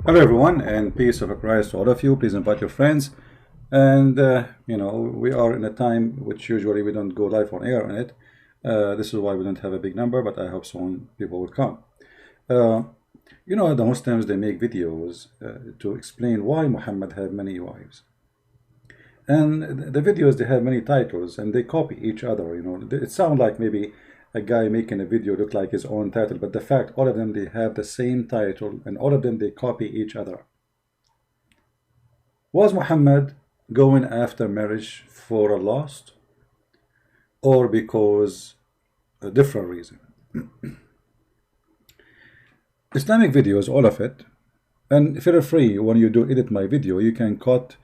Hello everyone, and peace of Christ to all of you. Please invite your friends. And we are in a time which usually we don't go live on air on it. This is why we don't have a big number, but I hope soon people will come. The Muslims, they make videos to explain why Muhammad had many wives. And the videos, they have many titles and they copy each other. It sounds like maybe a guy making a video look like his own title, but the fact all of them, they have the same title and all of them, they copy each other. Was Muhammad going after marriage for a lust or because a different reason? Islamic videos, all of it, and feel free when you do edit my video, you can cut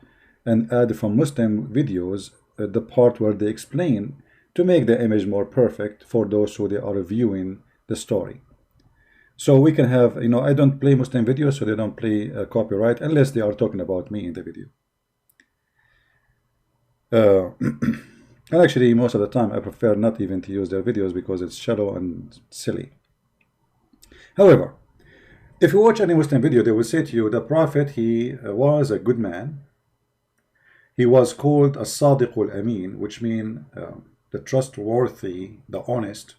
and add from Muslim videos the part where they explain to make the image more perfect for those who they are viewing the story. So we can have, I don't play Muslim videos, so they don't play copyright unless they are talking about me in the video. And actually, most of the time, I prefer not even to use their videos because it's shallow and silly. However, if you watch any Muslim video, they will say to you, the Prophet, he was a good man. He was called as-Sadiq al-Amin, which means the trustworthy, the honest.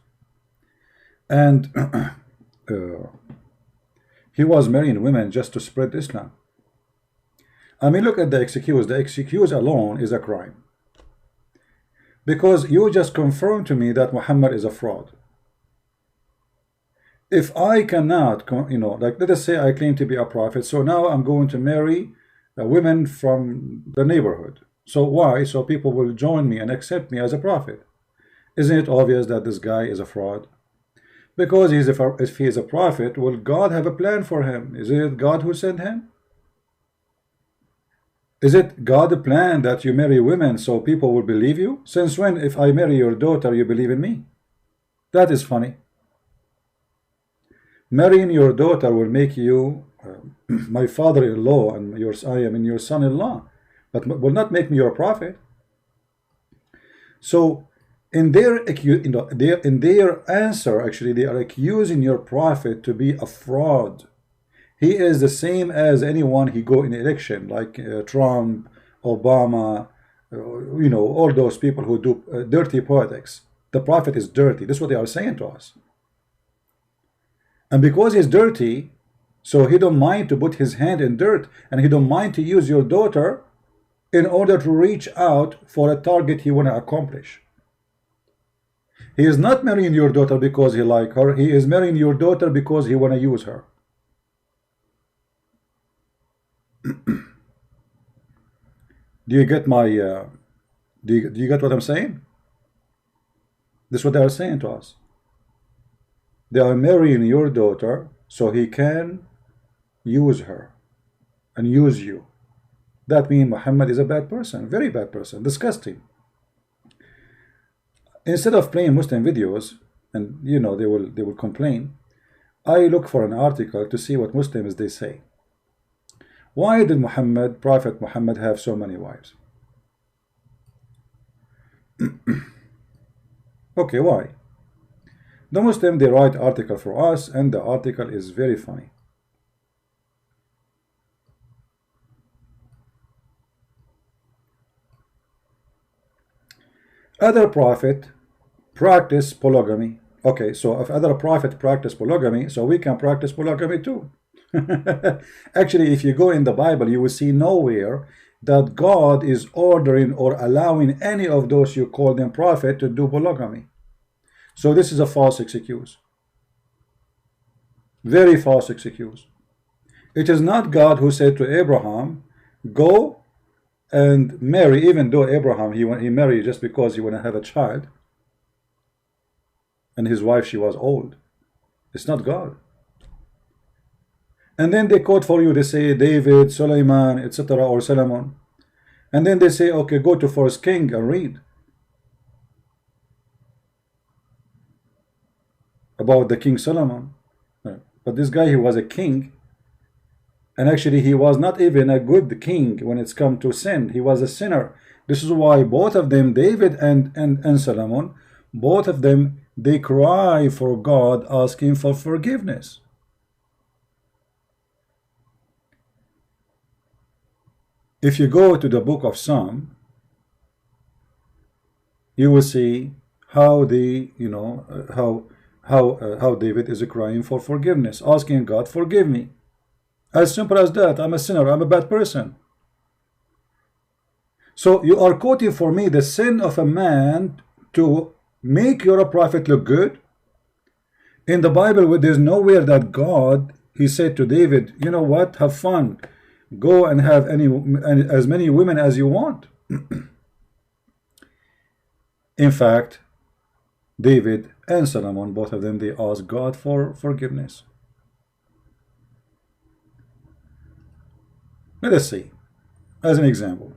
And he was marrying women just to spread Islam. I mean, look at the excuse. The excuse alone is a crime. Because you just confirmed to me that Muhammad is a fraud. If I cannot, like let us say I claim to be a prophet, so now I'm going to marry women from the neighborhood. So why? So people will join me and accept me as a prophet. Isn't it obvious that this guy is a fraud? Because if he is a prophet, will God have a plan for him? Is it God who sent him? Is it God plan that you marry women so people will believe you? Since when, if I marry your daughter, you believe in me? That is funny. Marrying your daughter will make you my father-in-law, and I am your son-in-law, but will not make me your prophet. So in their answer, actually, they are accusing your prophet to be a fraud. He is the same as anyone he go in election, like Trump, Obama, all those people who do dirty politics. The prophet is dirty. This is what they are saying to us. And because he's dirty, so he don't mind to put his hand in dirt, and he don't mind to use your daughter in order to reach out for a target he want to accomplish. He is not marrying your daughter because he like her. He is marrying your daughter because he want to use her. Do you get my do you get what I'm saying? This is what they are saying to us. They are marrying your daughter so he can use her and use you. That means Muhammad is a bad person, very bad person, disgusting. Instead of playing Muslim videos, and they will complain, I look for an article to see what Muslims they say. Why did Prophet Muhammad have so many wives? Okay, why? The Muslim, they write article for us, and the article is very funny. Other prophet practice polygamy. Okay, so if other prophet practice polygamy, so we can practice polygamy too. Actually, if you go in the Bible, you will see nowhere that God is ordering or allowing any of those you call them prophet to do polygamy. So this is a false excuse. Very false excuse. It is not God who said to Abraham, go and marry, even though Abraham, he married just because he want to have a child. And his wife, she was old. It's not God. And then they quote for you, they say David, Solomon, etc., or Solomon. And then they say, okay, go to 1 Kings and read about the King Solomon. But this guy, he was a king, and actually he was not even a good king when it's come to sin. He was a sinner. This is why both of them, David and Solomon, both of them, they cry for God, asking for forgiveness. If you go to the book of Psalm, you will see how the how David is crying for forgiveness, asking God, forgive me. As simple as that. I'm a sinner, I'm a bad person. So you are quoting for me the sin of a man to make your prophet look good. In the Bible, there's nowhere that God, he said to David, you know what, have fun, go and have as many women as you want. In fact, David and Solomon, both of them, they asked God for forgiveness. Let us see, as an example.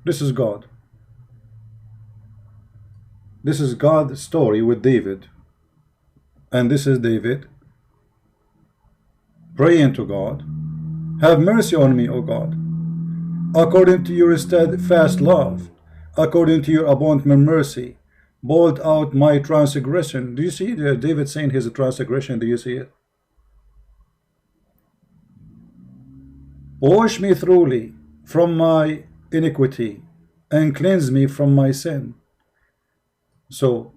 This is God. This is God's story with David. And this is David praying to God, have mercy on me, O God, according to your steadfast love, according to your abundant mercy, blot out my transgression. Do you see David saying his transgression? Do you see it? Wash me thoroughly from my iniquity and cleanse me from my sin. So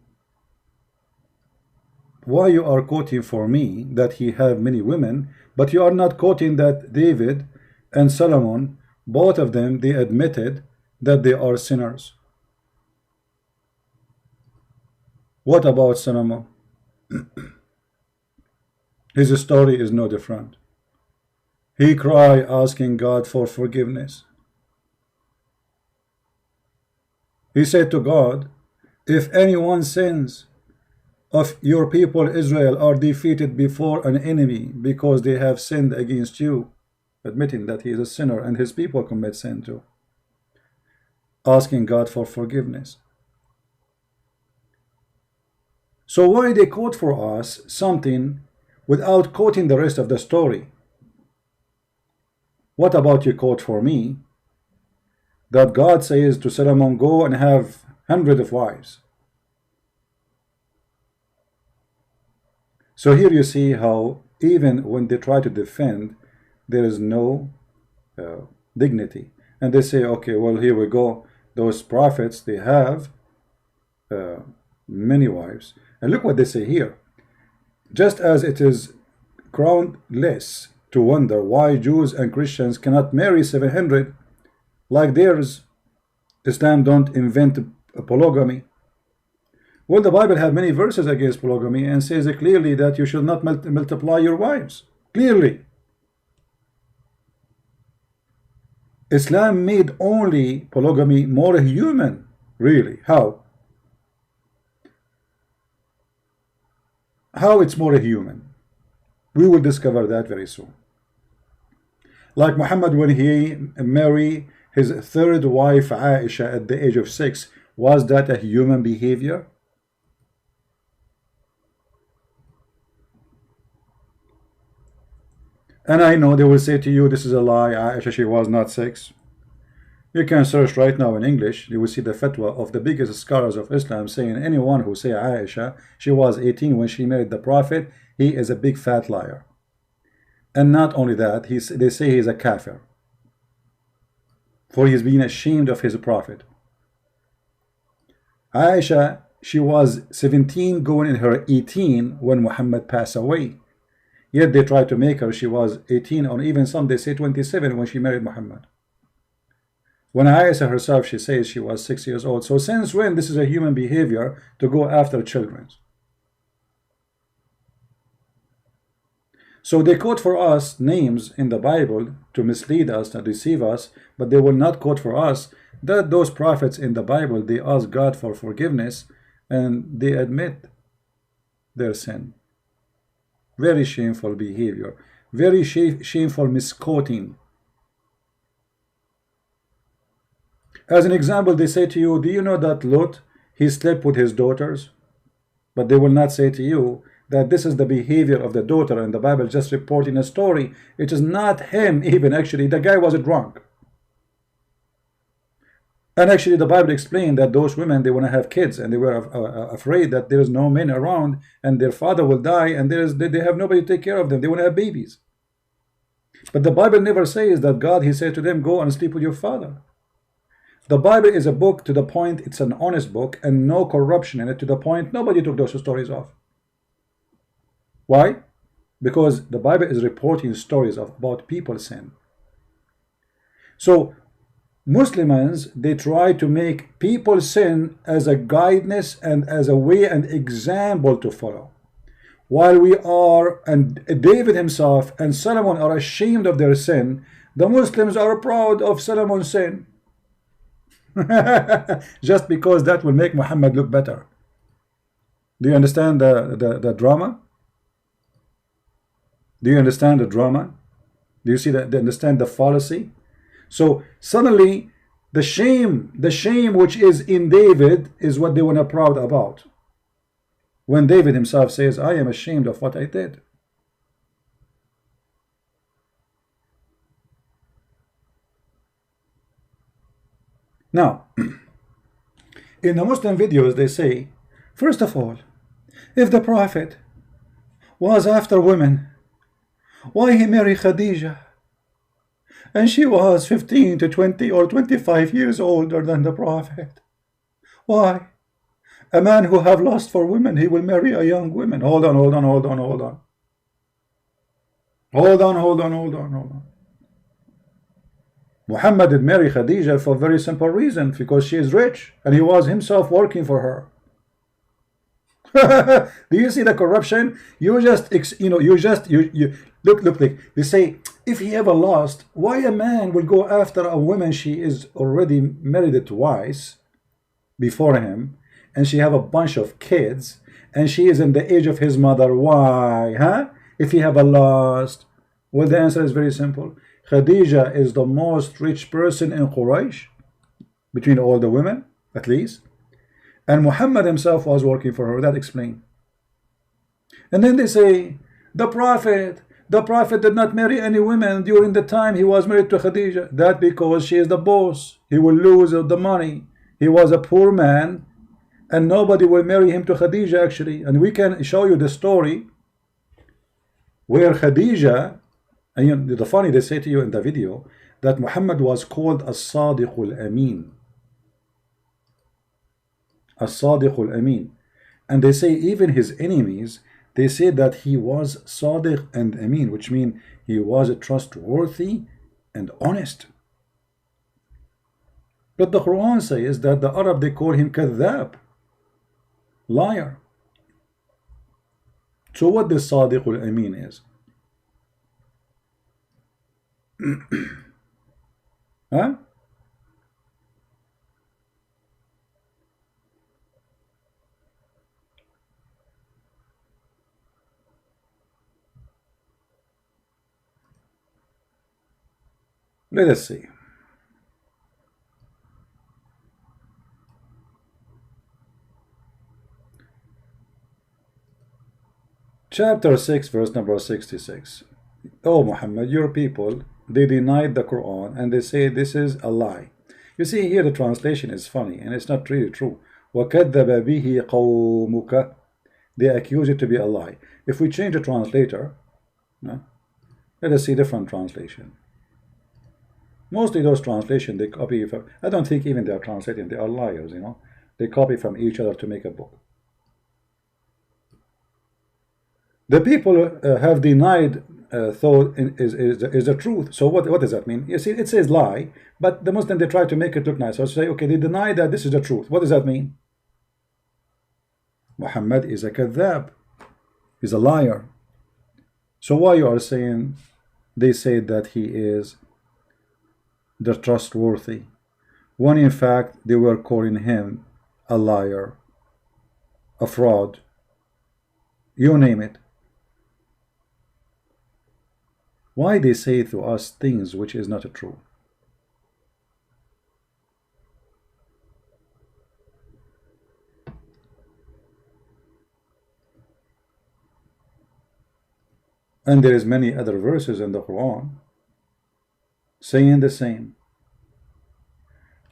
why you are quoting for me that he have many women, but you are not quoting that David and Solomon, both of them, they admitted that they are sinners? What about Solomon? His story is no different. He cried asking God for forgiveness. He said to God, if anyone sins of your people Israel are defeated before an enemy because they have sinned against you, admitting that he is a sinner and his people commit sin too, asking God for forgiveness. So why they quote for us something without quoting the rest of the story? What about you quote for me that God says to Solomon, go and have hundreds of wives? So here you see how even when they try to defend, there is no dignity. And they say, okay, well, here we go. Those prophets, they have many wives. And look what they say here. Just as it is groundless to wonder why Jews and Christians cannot marry 700 like theirs, Islam don't invent polygamy. Well, the Bible have many verses against polygamy and says clearly that you should not multiply your wives. Clearly. Islam made only polygamy more human. Really? How? How it's more human? We will discover that very soon. Like Muhammad, when he married his third wife Aisha at the age of 6, was that a human behavior? And I know they will say to you, this is a lie, Aisha, she was not 6. You can search right now in English, you will see the fatwa of the biggest scholars of Islam saying anyone who say Aisha, she was 18 when she married the Prophet, he is a big fat liar. And not only that, they say he's a kafir, for he's being ashamed of his Prophet. Aisha, she was 17 going in her 18 when Muhammad passed away. Yet they tried to make her, she was 18, or even some they say 27 when she married Muhammad. When Aisha herself, she says she was 6 years old. So since when this is a human behavior to go after children? So they quote for us names in the Bible to mislead us, to deceive us, but they will not quote for us that those prophets in the Bible, they ask God for forgiveness and they admit their sin. Very shameful behavior, very shameful misquoting. As an example, they say to you, do you know that Lot, he slept with his daughters? But they will not say to you that this is the behavior of the daughter, and the Bible just reporting a story. It is not him even, actually, the guy was drunk. And actually, the Bible explained that those women, they want to have kids, and they were afraid that there is no men around, and their father will die, and they have nobody to take care of them. They want to have babies. But the Bible never says that God, He said to them, go and sleep with your father. The Bible is a book to the point, it's an honest book, and no corruption in it, to the point nobody took those stories off. Why? Because the Bible is reporting stories about people's sin. So Muslims, they try to make people's sin as a guidance and as a way and example to follow. While we are, and David himself and Solomon are ashamed of their sin, the Muslims are proud of Solomon's sin. Just because that will make Muhammad look better. Do you understand the drama? Do you understand the drama? Do you see that? Do you understand the fallacy? So suddenly the shame which is in David is what they want to proud about. When David himself says, I am ashamed of what I did. Now, in the Muslim videos they say, first of all, if the Prophet was after women, why he married Khadijah? And she was 15 to 20 or 25 years older than the Prophet. Why? A man who have lust for women, he will marry a young woman. Hold on. Hold on. Muhammad did marry Khadijah for a very simple reason, because she is rich, and he was himself working for her. Do you see the corruption? You just, look, like they say, if he ever lost, why a man will go after a woman she is already married twice before him, and she have a bunch of kids, and she is in the age of his mother? Why, huh? If he have a lust? Well, the answer is very simple. Khadijah is the most rich person in Quraysh, between all the women, at least. And Muhammad himself was working for her. That explains. And then they say, the Prophet did not marry any women during the time he was married to Khadijah. That because she is the boss. He will lose the money. He was a poor man, and nobody will marry him to Khadijah, actually. And we can show you the story where Khadijah, and you know, the funny, they say to you in the video that Muhammad was called As-Sadiq al-Amin. As-Sadiq al-Amin. And they say even his enemies, they say that he was Sadiq and Amin, which means he was trustworthy and honest. But the Quran says that the Arab, they call him Kadhab, liar. So what this Sadiq al-Amin is? Huh? Let us see. Chapter 6, verse number 66. Oh Muhammad, your people, they denied the Quran and they say this is a lie. You see here the translation is funny and it's not really true. وَكَذَّبَ بِهِ قَوْمُكَ. They accuse it to be a lie. If we change the translator, no, let us see different translation. Mostly those translations they copy from, I don't think even they are translating, they are liars, you know. They copy from each other to make a book. The people have denied thought is the truth. So what does that mean? You see, it says lie, but the Muslim, they try to make it look nice. So say, okay, they deny that this is the truth. What does that mean? Muhammad is a kadhab. He's a liar. So why you are saying they say that he is the trustworthy, when in fact they were calling him a liar, a fraud, you name it? Why they say to us things which is not true? And there is many other verses in the Quran saying the same.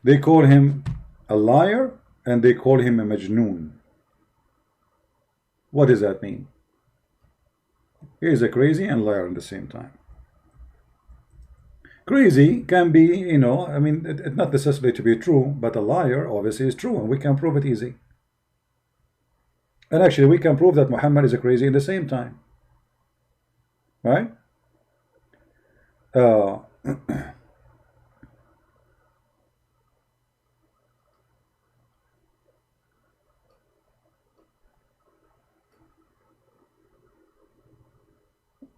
They call him a liar and they call him a majnoon. What does that mean? He is a crazy and liar at the same time. Crazy can be, I mean, it's not necessarily to be true, but a liar obviously is true, and we can prove it easy. And actually, we can prove that Muhammad is a crazy at the same time. Right?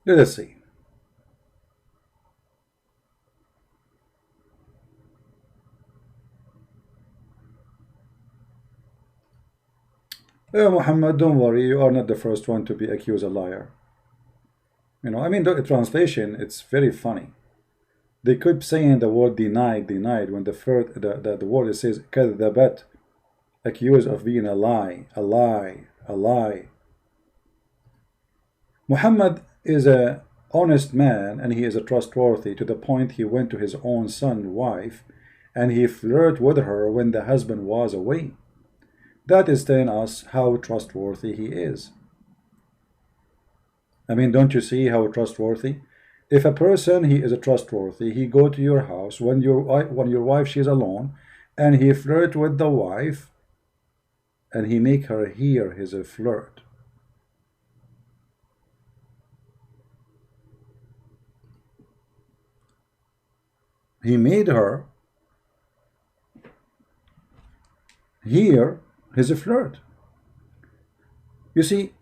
Let us see. Muhammad, don't worry, you are not the first one to be accused a liar. I mean, the translation, it's very funny. They keep saying the word denied, when the word it says كذبت, accused of being a lie, a lie, a lie. Muhammad is a honest man and he is a trustworthy to the point he went to his own son's wife and he flirted with her when the husband was away. That is telling us how trustworthy he is. I mean, don't you see how trustworthy? If a person he is a trustworthy, he go to your house when your wife she's alone, and he flirt with the wife, and he make her hear his flirt. He made her hear his flirt. You see,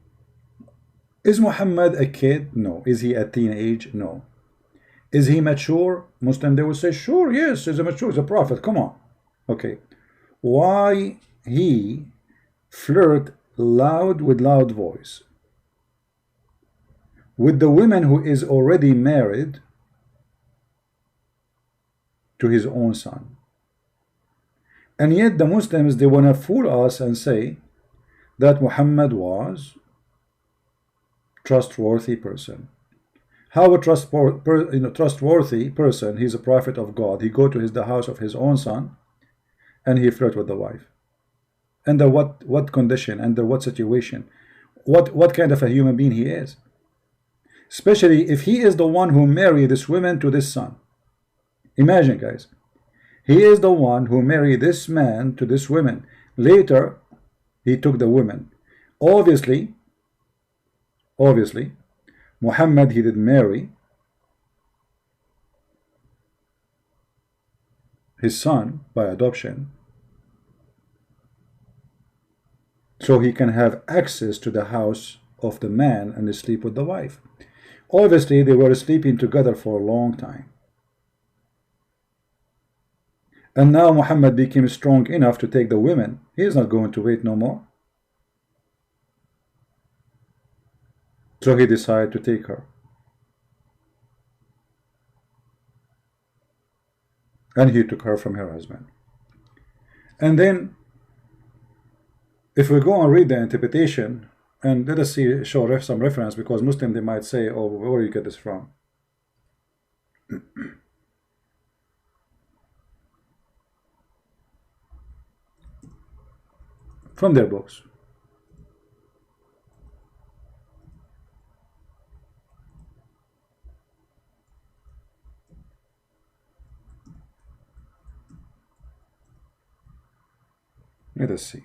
is Muhammad a kid? No. Is he a teenage? No. Is he mature? Muslim, they will say, sure, yes, he's a mature, he's a prophet, come on. Okay. Why he flirt with loud voice with the woman who is already married to his own son? And yet the Muslims, they want to fool us and say that Muhammad was trustworthy person. How a trustworthy person, he's a prophet of God, he go to the house of his own son and he flirt with the wife. Under what condition, under what situation, what kind of a human being he is? Especially if he is the one who married this woman to this son. Imagine, guys, he is the one who married this man to this woman. Later he took the woman. Obviously Muhammad, he did marry his son by adoption, so he can have access to the house of the man and sleep with the wife. Obviously they were sleeping together for a long time, and now Muhammad became strong enough to take the women. He is not going to wait no more. So he decided to take her. And he took her from her husband. And then, if we go and read the interpretation, and let us show some reference, because Muslim, they might say, oh, where do you get this from? From their books. Let us see.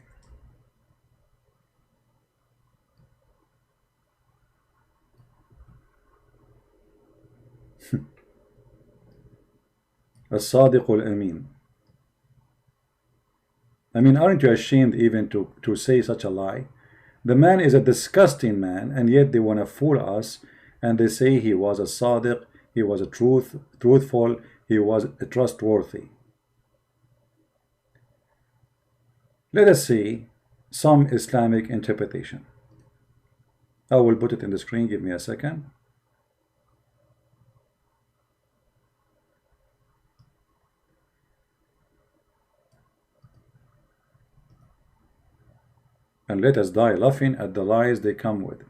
الصادق الأمين. I mean, aren't you ashamed even to say such a lie? The man is a disgusting man, and yet they want to fool us, and they say he was a sadiq, he was a truthful, he was a trustworthy. Let us see some Islamic interpretation. I will put it in the screen, give me a second. And let us die laughing at the lies they come with.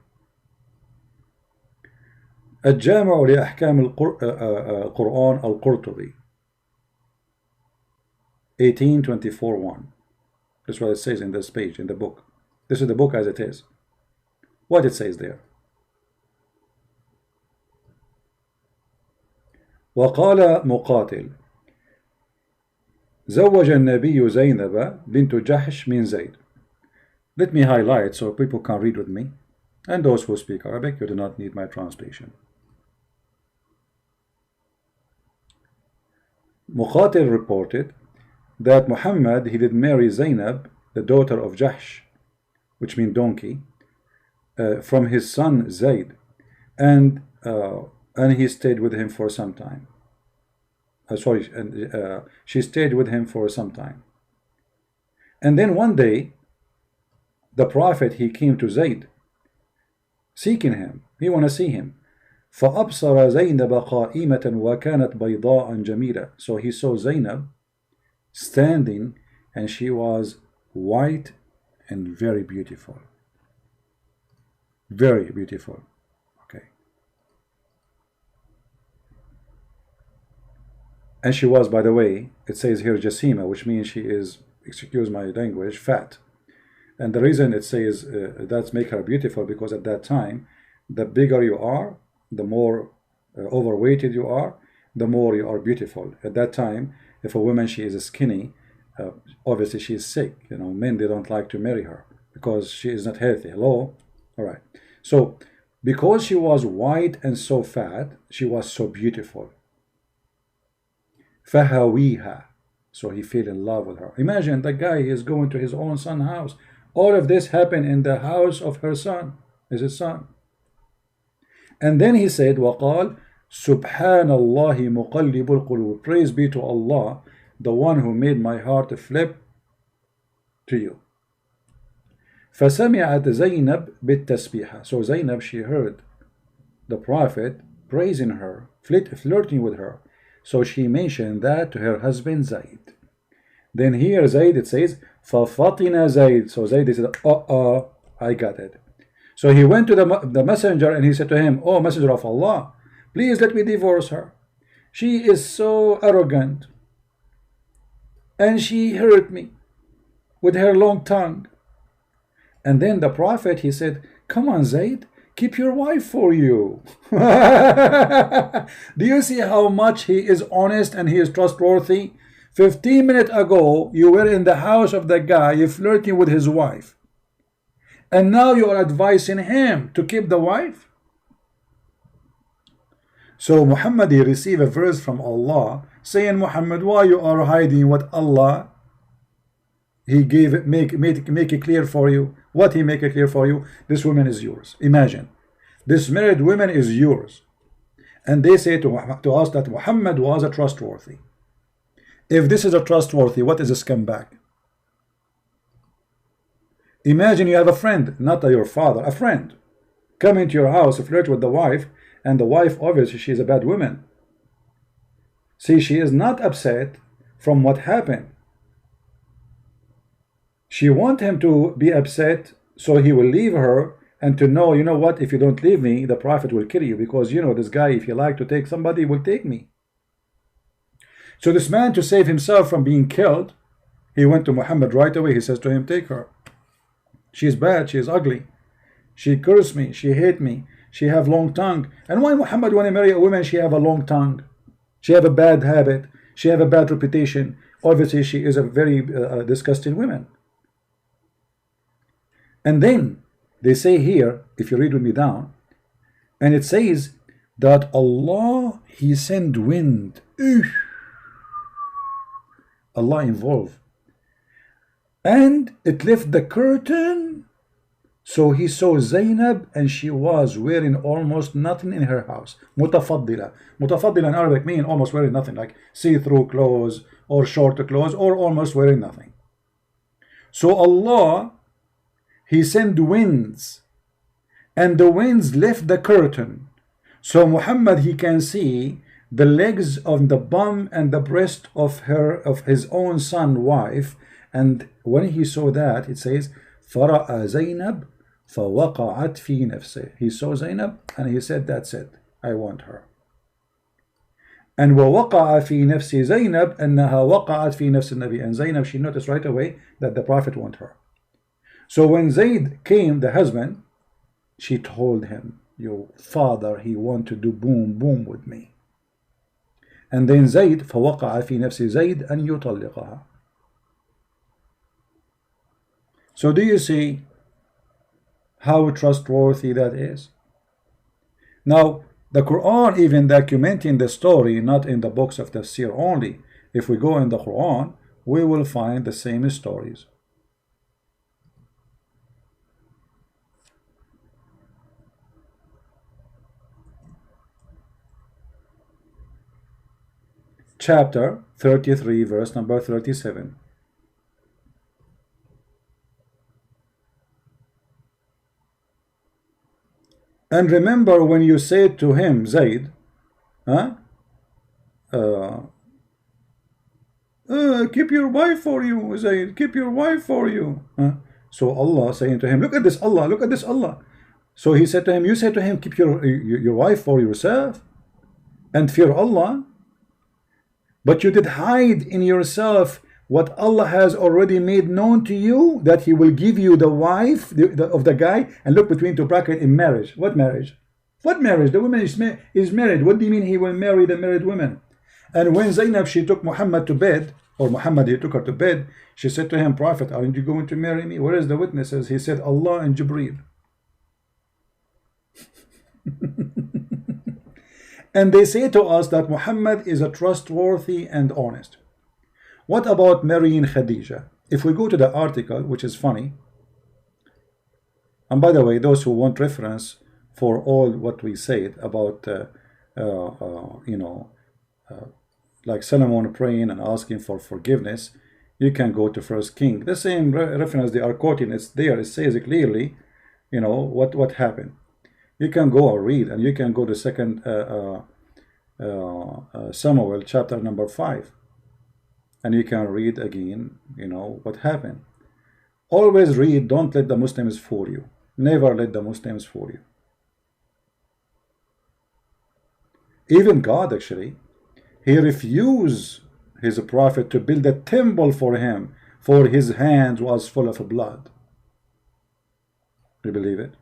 الجامع لأحكام القرآن القرطبي. 18:24:1. That's what it says in this page in the book. This is the book as it is. What it says there. وقال مقاتل زوج النبي زينب بنت جحش من زيد. Let me highlight so people can read with me. And those who speak Arabic, you do not need my translation. Muqatil reported that Muhammad, he did marry Zainab, the daughter of Jahsh, which means donkey, from his son Zayd, and he stayed with him for some time. She stayed with him for some time. And then one day, the Prophet, he came to Zayd, seeking him. He want to see him. فأبصر زينب قائمة وكانت بيضاء جميلة. So he saw Zainab standing, and she was white and very beautiful. Very beautiful. Okay. And she was, by the way, it says here Jasima, which means she is, excuse my language, fat. And the reason it says that's make her beautiful, because at that time, the bigger you are, the more overweighted you are, the more you are beautiful. At that time, if a woman, she is skinny, obviously she is sick. You know, men, they don't like to marry her because she is not healthy. Hello? All right. So, because she was white and so fat, she was so beautiful. فَهَوِيهَا. So he fell in love with her. Imagine the guy is going to his own son's house. All of this happened in the house of her son, his son. And then he said, وَقَالْ سُبْحَانَ اللَّهِ مُقَلِّبُ الْقُلُوبِ. Praise be to Allah, the one who made my heart flip to you. فَسَمِعَتْ زَيْنَبْ بِالتَّسْبِيحَ. So Zainab, she heard the Prophet praising her, flirting with her. So she mentioned that to her husband Zayd. Then here Zayd, it says, فَفَطِنَ Zayd. So Zayd said, I got it. So he went to the messenger and he said to him, oh, messenger of Allah, please let me divorce her. She is so arrogant, and she hurt me with her long tongue. And then the Prophet, he said, come on, Zayd, keep your wife for you. Do you see how much he is honest and he is trustworthy? 15 minutes ago, you were in the house of the guy, you flirting with his wife. And now you are advising him to keep the wife? So Muhammad, he received a verse from Allah saying, Muhammad, why you are hiding what Allah, he gave it, make it clear for you. What he make it clear for you? This woman is yours. Imagine, this married woman is yours. And they say to us that Muhammad was a trustworthy. If this is a trustworthy, what is a scumbag? Imagine you have a friend, not your father, a friend, come into your house, flirt with the wife, and the wife, obviously, she is a bad woman. See, she is not upset from what happened. She wants him to be upset so he will leave her, and to know, you know what, if you don't leave me, the Prophet will kill you, because, you know, this guy, if you like to take somebody, he will take me. So this man, to save himself from being killed, he went to Muhammad right away. He says to him, take her. She is bad, she is ugly. She cursed me, she hate me, she have long tongue. And why Muhammad want to marry a woman, she have a long tongue? She have a bad habit, she have a bad reputation. Obviously, she is a very disgusting woman. And then they say here, if you read with me down, and it says that Allah, he sent wind. Allah involved. And it left the curtain. So he saw Zainab, and she was wearing almost nothing in her house. Mutafaddila. Mutafaddila in Arabic means almost wearing nothing, like see-through clothes or short clothes, or almost wearing nothing. So Allah, he sent winds, and the winds left the curtain. So Muhammad, he can see the legs of the bum and the breast of his own son wife. And when he saw that, it says, فَرَأَ زَيْنَبْ فَوَقَعَتْ فِي نَفْسِهِ. He saw Zainab and he said, that's it, I want her. And وَوَقَعَ فِي نَفْسِ زَيْنَبْ أَنَّهَا وَقَعَتْ فِي نَفْسِ النَّبِي. And Zainab, she noticed right away that the Prophet wanted her. So when Zayd came, the husband, she told him, your father, he want to do boom, boom with me. And then Zayd, فَوَقَعَ فِي نَفْسِ زَيْد أَنْ يُطَلِّقَهَا. So do you see how trustworthy that is? Now, the Quran even documenting the story, not in the books of Tafsir only. If we go in the Quran, we will find the same stories. Chapter 33, verse number 37. And remember when you said to him, Zayd, keep your wife for you, Zayd, keep your wife for you. So Allah saying to him, look at this Allah, look at this Allah. So he said to him, you said to him, keep your wife for yourself and fear Allah. But you did hide in yourself what Allah has already made known to you, that He will give you the wife of the guy. And look between two brackets, in marriage. What marriage? What marriage? The woman is married. What do you mean He will marry the married woman? And when Zainab, she took Muhammad to bed, or Muhammad, he took her to bed, she said to him, Prophet, aren't you going to marry me? Where is the witnesses? He said, Allah and Jibreel. And they say to us that Muhammad is a trustworthy and honest. What about marrying Khadija? If we go to the article, which is funny, and by the way, those who want reference for all what we said about, like Solomon praying and asking for forgiveness, you can go to First King. The same reference they are quoting, it's there. It says clearly, what happened. You can go or read, and you can go to Second Samuel chapter number 5, and you can read again, what happened. Always read. Don't let the Muslims fool you. Never let the Muslims fool you. Even God, actually, He refused His prophet to build a temple for him, for his hands was full of blood. You believe it?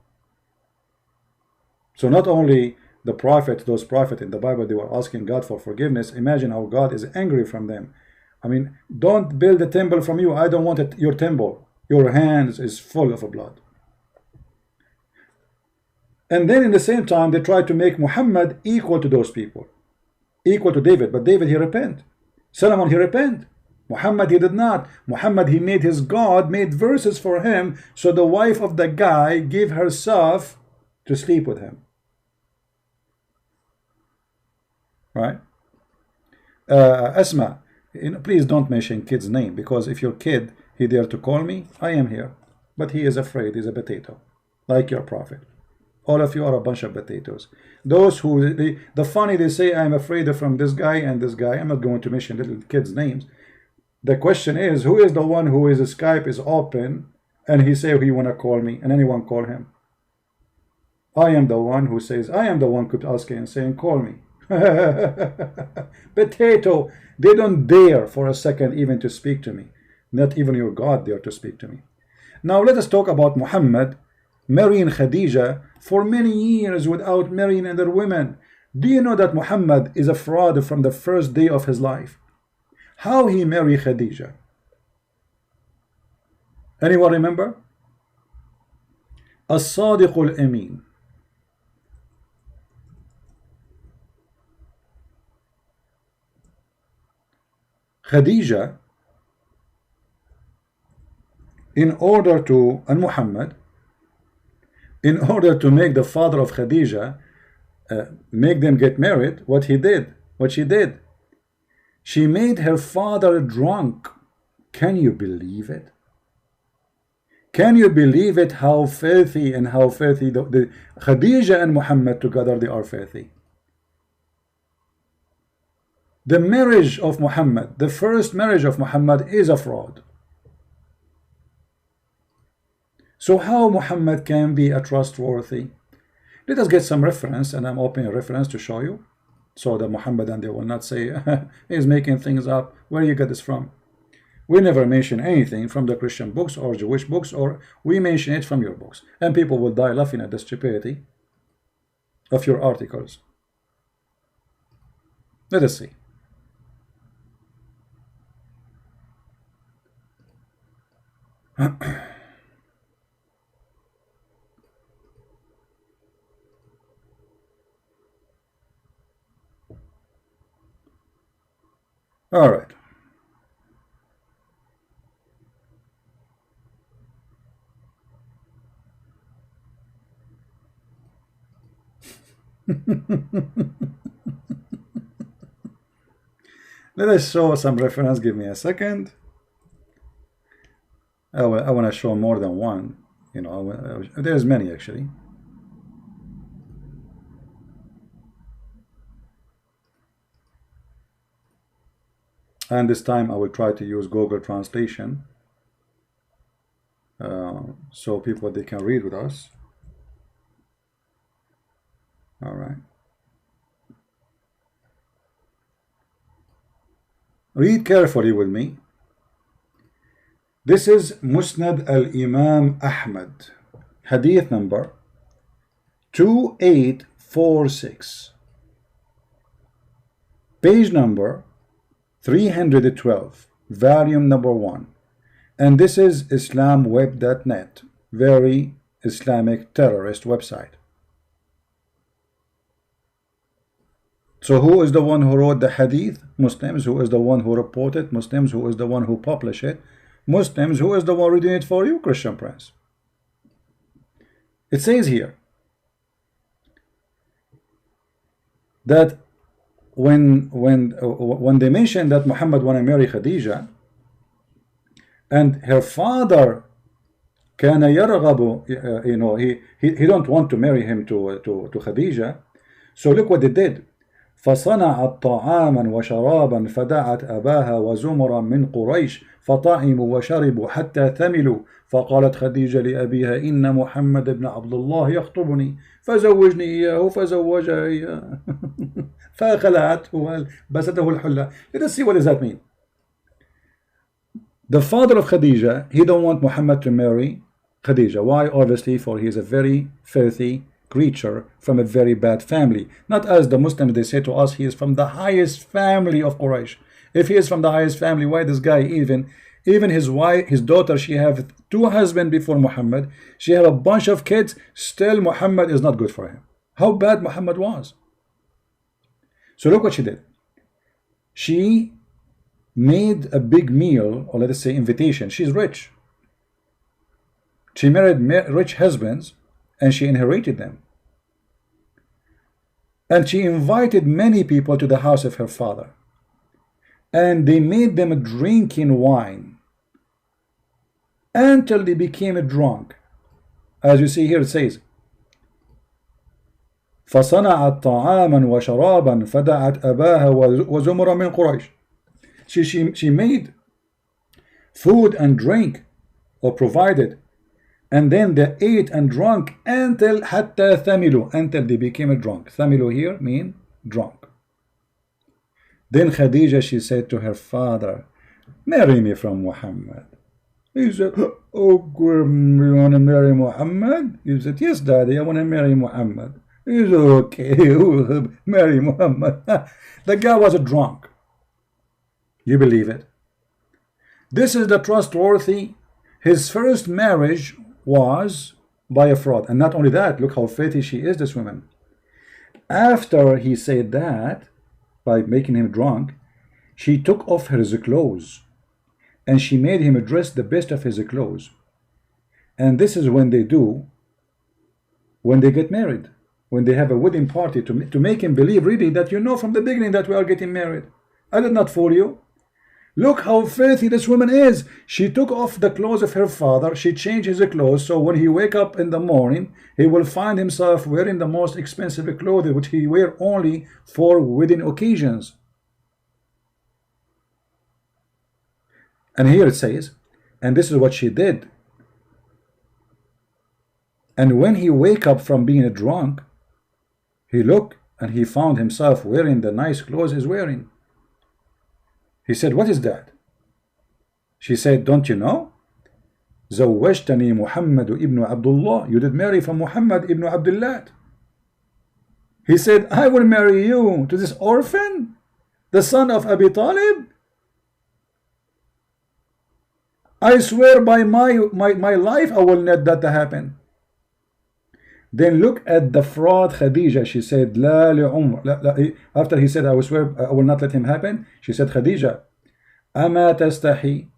So not only the prophet, those prophets in the Bible, they were asking God for forgiveness. Imagine how God is angry from them. I mean, don't build a temple from you. I don't want it, your temple. Your hands is full of blood. And then in the same time, they try to make Muhammad equal to those people, equal to David. But David, he repent. Solomon, he repent. Muhammad, he did not. Muhammad, he made his God, made verses for him, so the wife of the guy gave herself to sleep with him. Right? Asma, please don't mention kid's name, because if your kid, he dare to call me, I am here. But he is afraid, he's a potato, like your prophet. All of you are a bunch of potatoes. Those who, the funny, they say, I'm afraid from this guy and this guy. I'm not going to mention little kids' names. The question is, who is the one who is Skype is open and he say he want to call me and anyone call him? I am the one who says, I am the one kept asking and saying, call me. Potato, they don't dare for a second even to speak to me. Not even your God dare to speak to me. Now let us talk about Muhammad marrying Khadija for many years without marrying other women. Do you know that Muhammad is a fraud from the first day of his life? How he married Khadija? Anyone remember? As-Sadiq al-Amin. Khadija, in order to, and Muhammad, in order to make the father of Khadija make them get married, what she did, she made her father drunk. Can you believe it? Can you believe it? How filthy and how filthy the Khadija and Muhammad together, they are filthy. The marriage of Muhammad, the first marriage of Muhammad, is a fraud. So how Muhammad can be a trustworthy? Let us get some reference, and I'm opening a reference to show you. so that Muhammadan, they will not say he's making things up. Where you get this from? We never mention anything from the Christian books or Jewish books, or we mention it from your books, and people will die laughing at the stupidity of your articles. Let us see. All right. Let us show some reference. Give me a second. I want to show more than one. You know, there's many actually. And this time I will try to use Google Translation, so people, they can read with us. All right. Read carefully with me. This is Musnad al-Imam Ahmad, hadith number 2846, page number 312, volume number 1. And this is islamweb.net, very Islamic terrorist website. So who is the one who wrote the hadith? Muslims. Who is the one who reported? Muslims. Who is the one who published it? Muslims. Who is the one reading it for you? Christian Prince. It says here that when they mention that Muhammad want to marry Khadija, and her father كان يرغب, you know, he don't want to marry him to Khadija. So look what they did. فصنعت طعاما وشرابا فدعت أباها وزمرا من قريش فطعموا وشربوا حتى ثملوا فقالت خديجة لأبيها إن محمد بن عبد الله يخطبني فزوجني إياه فزوجها إياه فخلعته وبسته الحلة. Let us see, what does that mean? The father of Khadija, he don't want Muhammad to marry Khadija. Why? Obviously, for he is a very filthy creature from a very bad family. Not as the Muslims, they say to us, he is from the highest family of Quraysh. If he is from the highest family, why this guy, even his wife, his daughter, she have 2 husbands before Muhammad, she have a bunch of kids, still Muhammad is not good for him. How bad Muhammad was. So look what she did. She made a big meal, or let us say invitation. She's rich. She married rich husbands, and she inherited them. And she invited many people to the house of her father. And they made them drinking wine until they became drunk. As you see here, it says, فصنعت طعاما وشرابا فدعت أباها وزمرا من قريش. She made food and drink, or provided, and then they ate and drank until حتى ثملوا, until they became drunk. ثملوا here mean drunk. Then Khadija, she said to her father, marry me from Muhammad. He said, oh, you want to marry Muhammad? He said, yes, daddy, I want to marry Muhammad. He said, okay, marry Muhammad. The guy was a drunk. You believe it? This is the trustworthy. His first marriage was by a fraud. And not only that, look how filthy she is, this woman. After he said that, by making him drunk, she took off his clothes and she made him dress the best of his clothes. And this is when they do, when they get married, when they have a wedding party, to make him believe really that you know from the beginning that we are getting married. I did not fool you. Look how filthy this woman is. She took off the clothes of her father. She changed his clothes, so when he wake up in the morning, he will find himself wearing the most expensive clothing, which he wear only for wedding occasions. And here it says, and this is what she did. And when he wake up from being drunk, he look and he found himself wearing the nice clothes he's wearing. He said, what is that? She said, don't you know? زوجتني محمد ابن عبد الله. You did marry from Muhammad ibn Abdullah. He said, I will marry you to this orphan, the son of Abi Talib. I swear by my life, I will not let that happen. Then look at the fraud Khadija. She said, La li'umr. After he said, I will swear, I will not let him happen. She said, Khadija, Ama tastahi.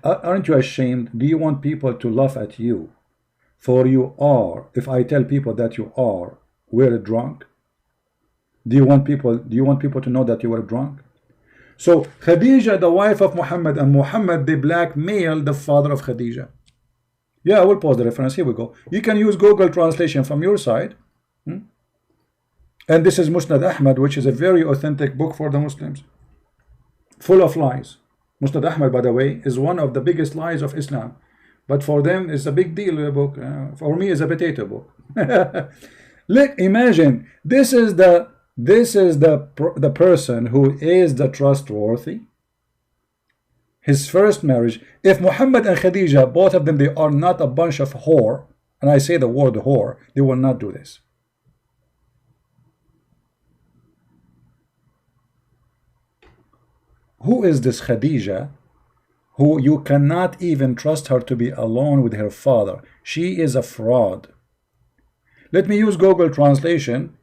Aren't you ashamed? Do you want people to laugh at you? For you are, if I tell people that you are, we're drunk. Do you want people to know that you were drunk? So Khadija, the wife of Muhammad, and Muhammad, they blackmailed the father of Khadija. Yeah, I will pause the reference. Here we go. You can use Google translation from your side. And this is Musnad Ahmad, which is a very authentic book for the Muslims, full of lies. Musnad Ahmad, by the way, is one of the biggest lies of Islam, but for them it's a big deal book. For me, it's a potato book. Look, imagine this is the person who is the trustworthy. His first marriage. If Muhammad and Khadija, both of them, they are not a bunch of whore, and I say the word whore, they will not do this. Who is this Khadija, who you cannot even trust her to be alone with her father? She is a fraud. Let me use Google translation.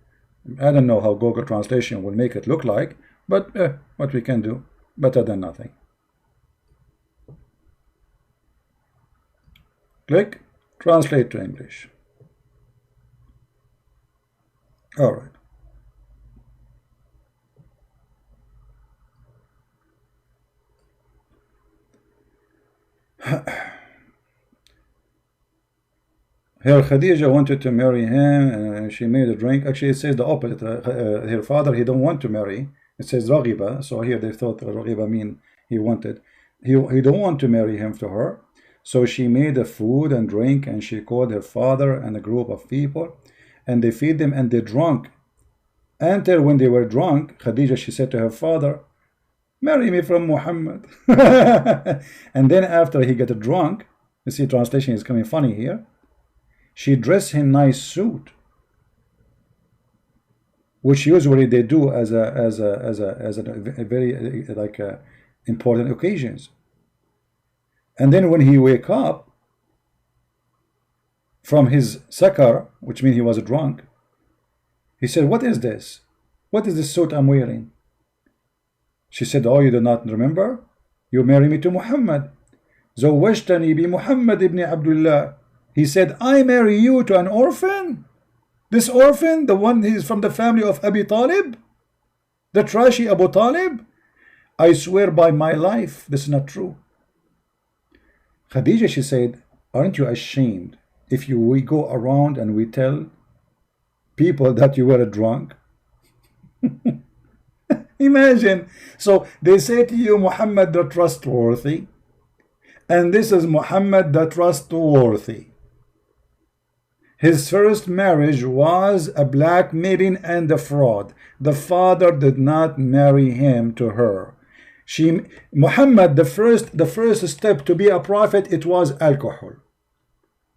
I don't know how Google translation will make it look like, but what we can do, better than nothing. Click, translate to English. All right. Her Khadija wanted to marry him, and she made a drink. Actually, it says the opposite. Her father, he don't want to marry. It says Raghiba. So here they thought Raghiba mean he wanted. He don't want to marry him to her. So she made a food and drink, and she called her father and a group of people, and they feed them, and they drunk. Until when they were drunk, Khadija, she said to her father, marry me from Muhammad. And then after he got drunk, you see, translation is coming funny here. She dressed him nice suit, which usually they do as a very like important occasions. And then when he wake up from his sakar, which means he was drunk, he said, what is this? What is this suit I'm wearing? She said, oh, you do not remember? You marry me to Muhammad. زوجتني بمحمد ibn Abdullah. He said, I marry you to an orphan? This orphan, the one he is from the family of Abi Talib? The trashy Abu Talib? I swear by my life, this is not true. Khadija, she said, aren't you ashamed if we go around and we tell people that you were drunk? Imagine. So they say to you, Muhammad the trustworthy, and this is Muhammad the trustworthy. His first marriage was a blackmailing and a fraud. The father did not marry him to her. Muhammad, the first step to be a prophet, it was alcohol.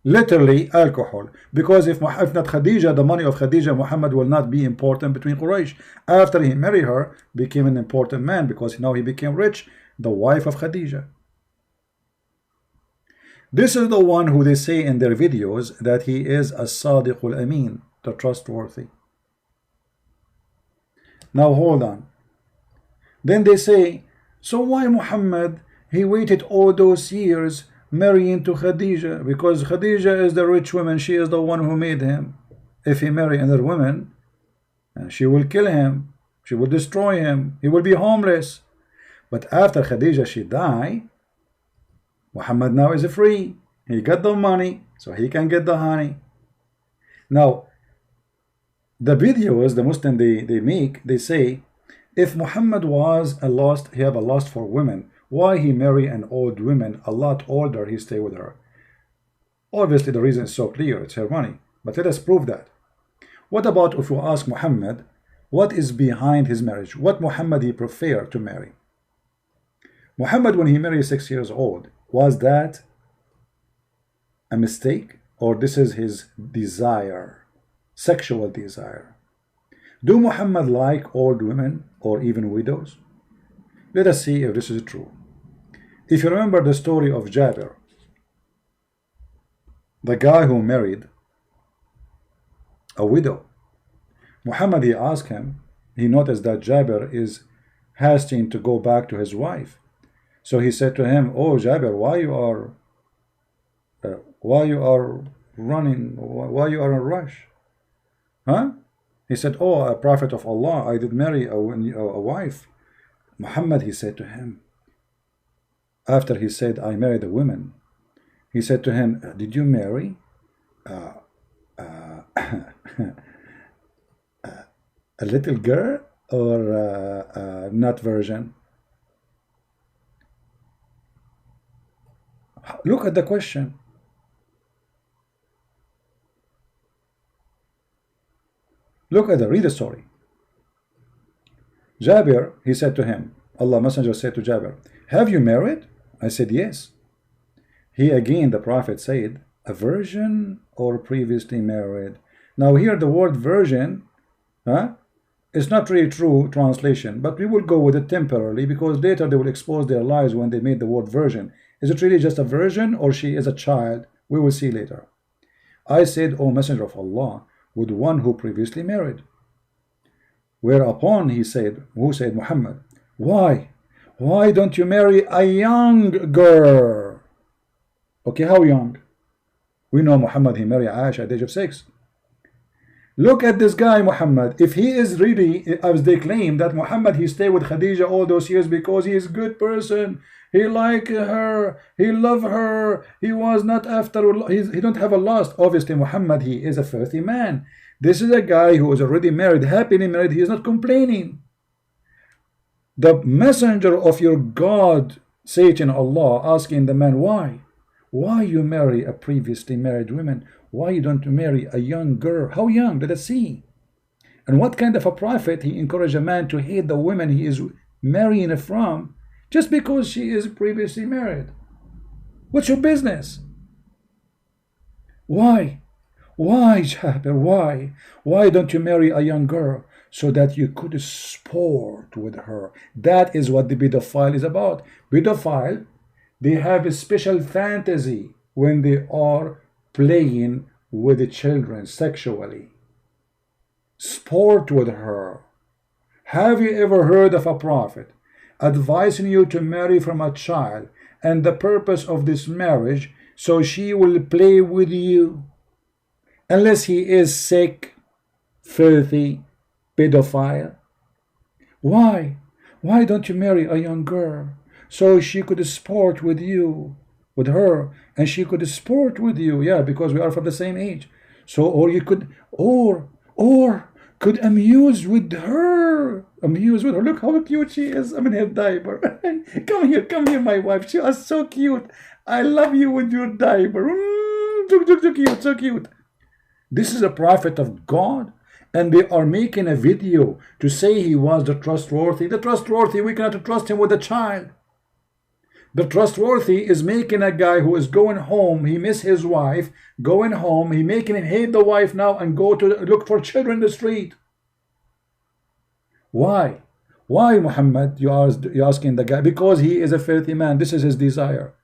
Literally alcohol. Because if not Khadija, the money of Khadija, Muhammad will not be important between Quraysh. After he married her, became an important man because now he became rich, the wife of Khadija. This is the one who they say in their videos that he is a Sadiqul Amin, the trustworthy. Now hold on. Then they say, so why Muhammad, he waited all those years marrying to Khadija? Because Khadija is the rich woman, she is the one who made him. If he marry another woman, she will kill him, she will destroy him, he will be homeless. But after Khadija she died, Muhammad now is free. He got the money, so he can get the honey. Now, the videos the Muslim they make, they say, if Muhammad was a lust, he have a lust for women, why he marry an old woman, a lot older, he stay with her? Obviously the reason is so clear, it's her money. But let us prove that. What about if you ask Muhammad, what is behind his marriage? What Muhammad he preferred to marry? Muhammad, when he married 6 years old, was that a mistake, or this is his desire, sexual desire? Do Muhammad like old women or even widows? Let us see if this is true. If you remember the story of Jabir, the guy who married a widow, Muhammad, he asked him, he noticed that Jabir is hasting to go back to his wife. So he said to him, oh Jabir, why you are running, why you are in a rush? Huh? He said, oh, a prophet of Allah, I did marry a wife. Muhammad, he said to him, after he said, I married a woman, he said to him, did you marry a little girl or not virgin? Look at the question. Look at the, read the story. Jabir, he said to him, Allah Messenger said to Jabir, have you married? I said, yes. He again, the Prophet said, a virgin or previously married? Now here the word virgin, it's not really true translation, but we will go with it temporarily because later they will expose their lies when they made the word virgin. Is it really just a virgin or she is a child? We will see later. I said, O Messenger of Allah, with one who previously married. Whereupon he said, who said, Muhammad, why don't you marry a young girl? Okay, how young? We know Muhammad, he married Aisha at the age of 6. Look at this guy Muhammad. If he is really, as they claim, that Muhammad he stayed with Khadija all those years because he is a good person, he like her, he love her, he was not after, he don't have a lust. Obviously Muhammad, he is a filthy man. This is a guy who is already married, happily married, he is not complaining. The messenger of your God, Satan, Allah, asking the man, why you marry a previously married woman? Why you don't marry a young girl? How young? Let us see. And what kind of a prophet he encouraged a man to hate the woman he is marrying from just because she is previously married? What's your business? Why? Why, Jabir? Why don't you marry a young girl so that you could sport with her? That is what the pedophile is about. Pedophile, they have a special fantasy when they are playing with the children sexually. Sport with her. Have you ever heard of a prophet advising you to marry from a child and the purpose of this marriage so she will play with you? Unless he is sick, filthy, pedophile. Why don't you marry a young girl so she could sport with you, with her, and she could sport with you? Yeah, because we are from the same age. So, or you could, or could amuse with her. Look how cute she is. I'm in her diaper. Come here, my wife. She is so cute. I love you with your diaper. So cute. This is a prophet of God, and they are making a video to say he was the trustworthy. The trustworthy, we cannot trust him with a child. The trustworthy is making a guy who is going home, he miss his wife, going home, he making him hate the wife now and go to look for children in the street. Why? Why, Muhammad? You're asking the guy. Because he is a filthy man. This is his desire.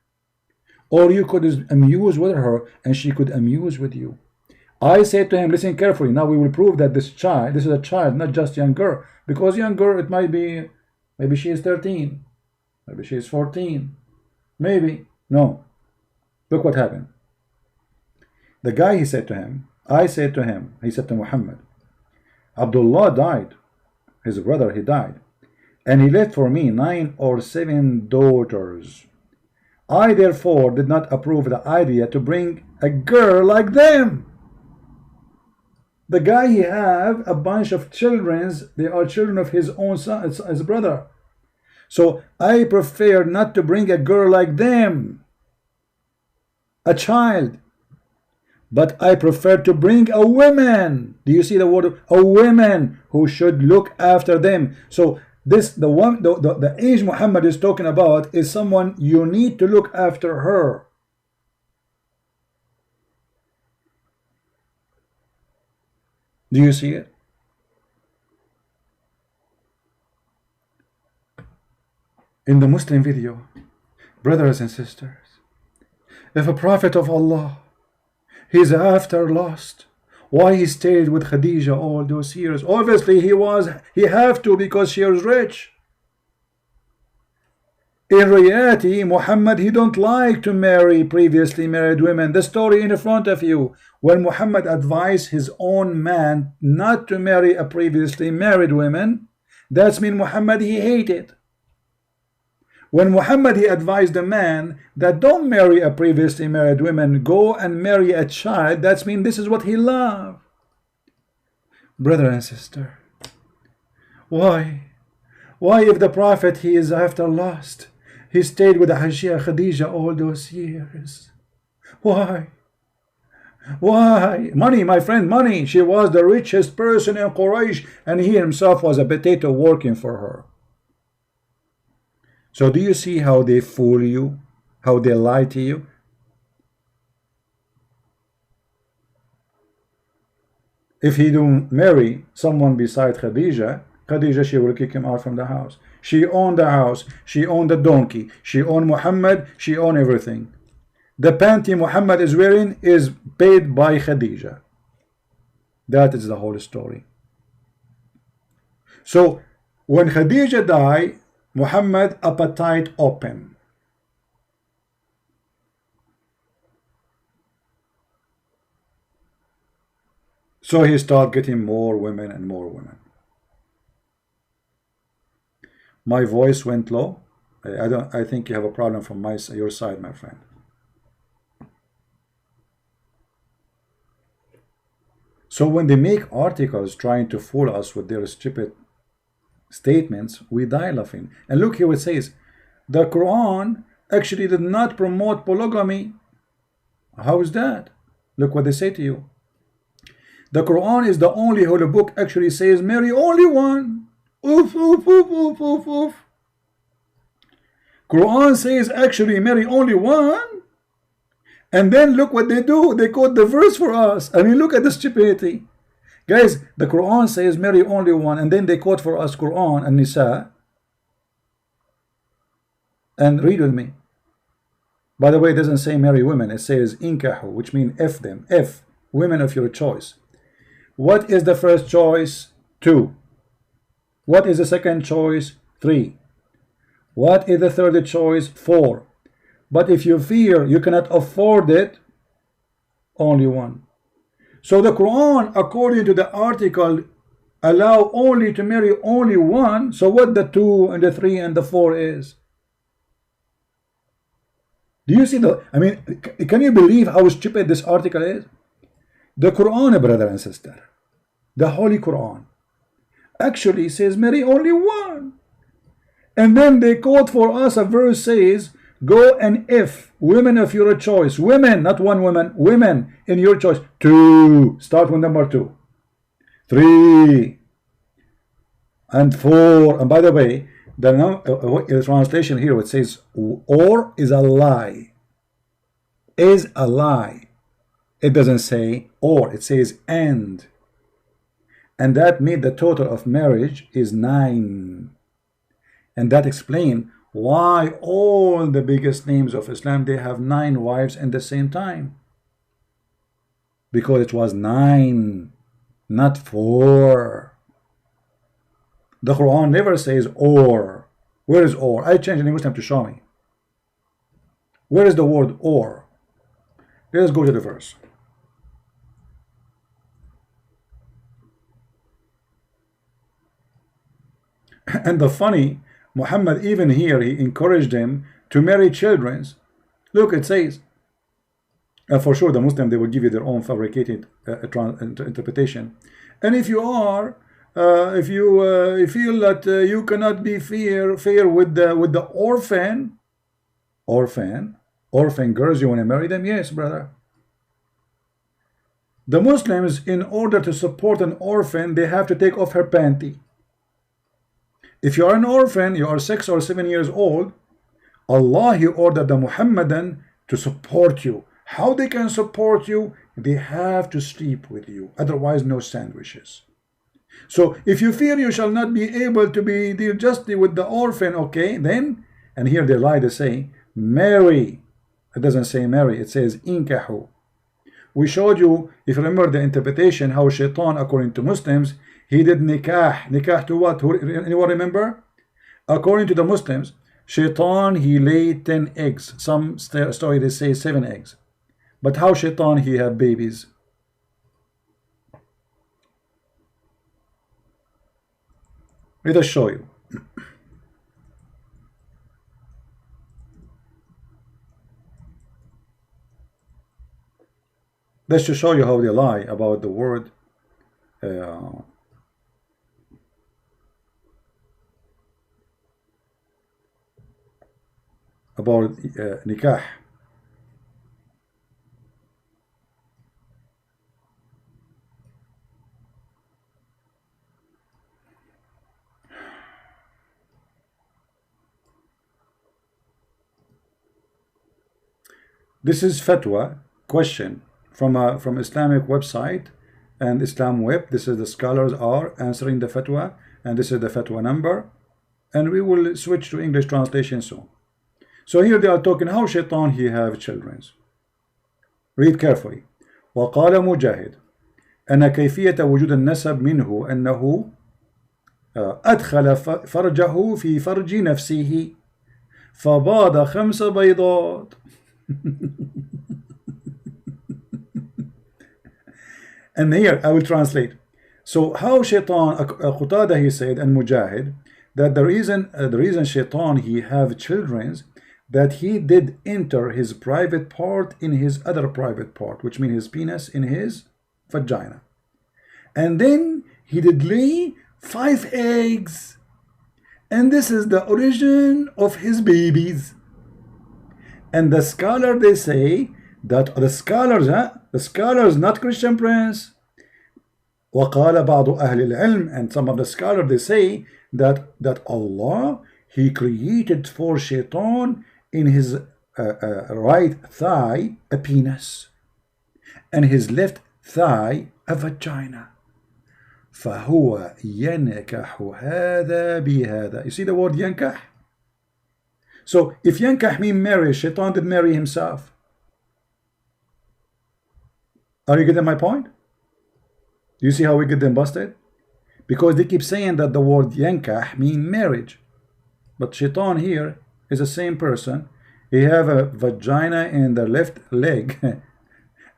Or you could amuse with her and she could amuse with you. I said to him, listen carefully. Now we will prove that this is a child, not just young girl. Because young girl, it might be, maybe she is 13. Maybe she is 14. Maybe. No. Look what happened. The guy, he said to him, he said to Muhammad, Abdullah died. His brother, he died. And he left for me 9 or 7 daughters. I therefore did not approve the idea to bring a girl like them. The guy, he have a bunch of children. They are children of his own son, his brother. So I prefer not to bring a girl like them. A child. But I prefer to bring a woman. Do you see the word? A woman who should look after them. So this the age Muhammad is talking about is someone you need to look after her. Do you see it? In the Muslim video, brothers and sisters, if a prophet of Allah, he's after lost, why he stayed with Khadija all those years? Obviously he have to, because she was rich. In reality, Muhammad, he don't like to marry previously married women. The story in front of you, when Muhammad advised his own man not to marry a previously married woman, that's mean Muhammad he hated. When Muhammad he advised the man that don't marry a previously married woman, go and marry a child, that's mean this is what he loved. Brother and sister, why if the prophet he is after lost, he stayed with the Hajjia Khadija all those years? Why? Money, my friend, money. She was the richest person in Quraysh, and he himself was a potato working for her. So do you see how they fool you? How they lie to you? If he don't marry someone beside Khadija, she will kick him out from the house. She owned the house, she owned the donkey, she owned Muhammad, she owned everything. The panty Muhammad is wearing is paid by Khadija. That is the whole story. So when Khadija died, Muhammad appetite open. So he started getting more women and more women. My voice went low. I think you have a problem from your side, my friend. So when they make articles trying to fool us with their stupid statements, we die laughing. And look here, it says the Quran actually did not promote polygamy. How is that? Look what they say to you. The Quran is the only holy book actually says marry only one. Oof, oof, oof, oof, oof, oof. Quran says actually marry only one. And then look what they do. They quote the verse for us. I mean, look at the stupidity. Guys, the Quran says marry only one, and then they quote for us Quran and Nisa. And read with me. By the way, it doesn't say marry women. It says inkahu, which means F them. F, women of your choice. What is the first choice? 2. What is the second choice? 3. What is the third choice? 4. But if you fear you cannot afford it, only one. So the Quran, according to the article, allow only to marry only one. So what the 2 and the 3 and the 4 is? Do you see the, I mean, can you believe how stupid this article is? The Quran, brother and sister, the Holy Quran, actually says marry only one. And then they quote for us a verse says, go and if women of your choice, women, not one woman, women in your choice. 2, start with number 2, 3, and 4. And by the way, the translation here, it says or is a lie. Is a lie. It doesn't say or, it says and. And that made the total of marriage is 9. And that explains why all the biggest names of Islam, they have 9 wives at the same time. Because it was 9, not 4. The Quran never says or. Where is or? I changed the Muslim to show me. Where is the word or? Let's go to the verse. And the funny, Muhammad even here, he encouraged them to marry children. Look, it says, for sure the Muslim, they will give you their own fabricated interpretation. And if you are, if you feel that you cannot be fair with the orphan girls, you want to marry them? Yes, brother. The Muslims, in order to support an orphan, they have to take off her panty. If you are an orphan, you are 6 or 7 years old, Allah, He ordered the Muhammadan to support you. How they can support you? They have to sleep with you, otherwise no sandwiches. So if you fear you shall not be able to deal justly with the orphan, okay, then, and here they lie, they say, marry. It doesn't say marry, it says inkahu. We showed you, if you remember the interpretation, how Shaitan, according to Muslims, he did nikah. Nikah to what? Anyone remember? According to the Muslims, Shaitan, he laid 10 eggs. Some story they say 7 eggs. But how Shaitan, he have babies? Let us show you. That's to show you how they lie about the word about nikah. This is fatwa question from Islamic website and Islam web. This is the scholars are answering the fatwa, and this is the fatwa number, and we will switch to English translation soon. So here they are talking how Shaitan he have children. Read carefully. وقال مجاهد أن كيفية وجود النسب منه أنه أدخل فرجه في فرج نفسه فباض 5 بيضات. And here I will translate. So how Shaitan, Qatada he said, and Mujahid, that the reason Shaitan he have children, that he did enter his private part in his other private part, which means his penis in his vagina, and then he did lay 5 eggs, and this is the origin of his babies. And the scholar they say that the scholars, not Christian Prince. وقال بعض أهل العلم, and some of the scholars they say that Allah he created for Shaitan in his right thigh a penis, and his left thigh a vagina. فهو ينكح هذا بهذا. You see the word ينكح? So if ينكح mean marry, Shaitan did marry himself. Are you getting my point? Do you see how we get them busted? Because they keep saying that the word yankah mean marriage. But Shaitan here is the same person. He have a vagina in the left leg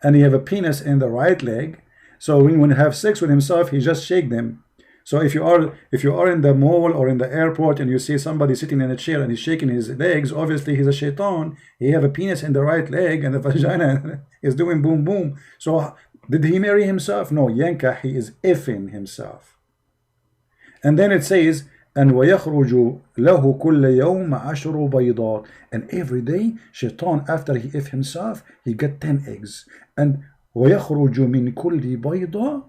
and he have a penis in the right leg. So when he have sex with himself, he just shake them. So if you are in the mall or in the airport and you see somebody sitting in a chair and he's shaking his legs, obviously he's a Shaitan. He have a penis in the right leg and the vagina is doing boom boom. So did he marry himself? No, yankah, he is effing himself. And then it says, and وَيَخْرُجُ لَهُ كُلَّ يَوْمَ عَشْرُ بَيْضَاتٍ, and every day Shaitan, after he if himself, he get 10 eggs. And وَيَخْرُجُ مِنْ كُلِّ بَيْضَةٍ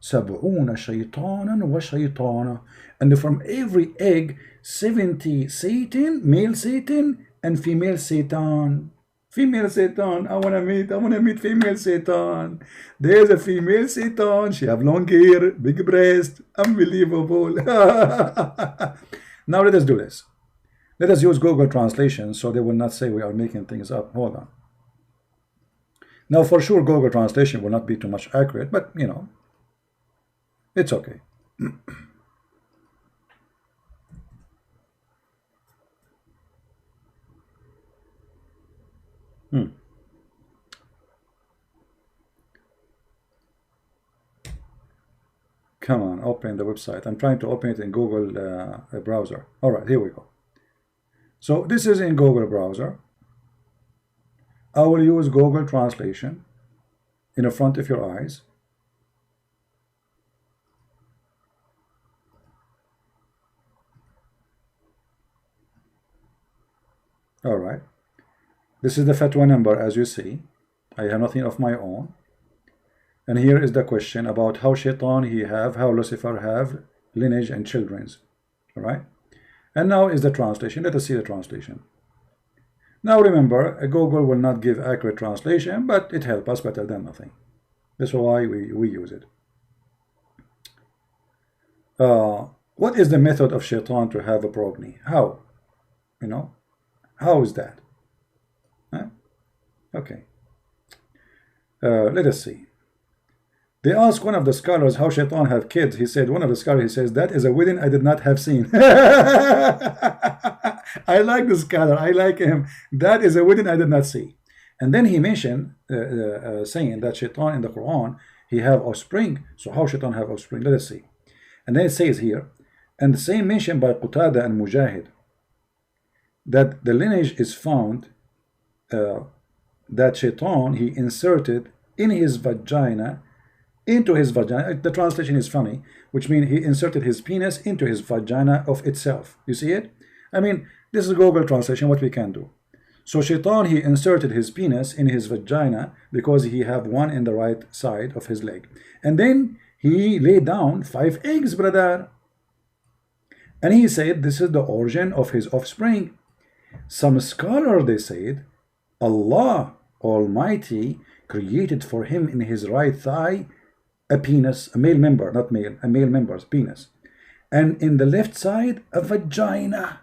70 شيطانا وشيطانا, and from every egg 70 Satan, male Satan and female Satan. Female Satan, I wanna meet female Satan. There's a female Satan, she have long hair, big breast, unbelievable. Now let us do this. Let us use Google Translation so they will not say we are making things up. Hold on. Now for sure Google Translation will not be too much accurate, but you know, it's okay. Come on, open the website. I'm trying to open it in Google browser. All right, here we go. So this is in Google browser. I will use Google Translation in the front of your eyes. All right. This is the fatwa number, as you see. I have nothing of my own. And here is the question about how Shaitan how Lucifer have lineage and children's. All right. And now is the translation. Let us see the translation. Now remember, Google will not give accurate translation, but it helps us better than nothing. That's why we use it. What is the method of Shaitan to have a progeny? How? You know, how is that? Huh? Okay. Let us see. They asked one of the scholars how Shaitan have kids. He said, one of the scholars, he says, that is a wedding I did not have seen. I like the scholar. I like him. That is a wedding I did not see. And then he mentioned, saying that Shaitan in the Quran, he have offspring. So how Shaitan have offspring? Let us see. And then it says here, and the same mentioned by Qatada and Mujahid, that the lineage is found that Shaitan, he inserted in his vagina, into his vagina. The translation is funny, which means he inserted his penis into his vagina of itself. You see it? I mean, this is Google translation, what we can do. So Shaitan, he inserted his penis in his vagina because he have one in the right side of his leg. And then he laid down 5 eggs, brother. And he said this is the origin of his offspring. Some scholar, they said, Allah Almighty created for him in his right thigh a penis, a male member, not male, a male member's penis. And in the left side, a vagina.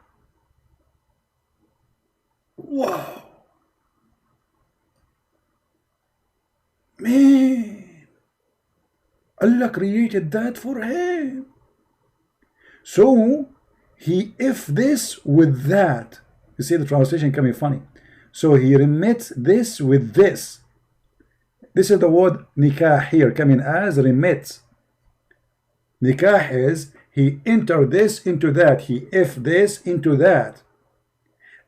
Wow. Man. Allah created that for him. So, he if this with that. You see the translation coming funny. So he remits this with this. This is the word nikah here coming as remits. Nikah is he enter this into that. He if this into that.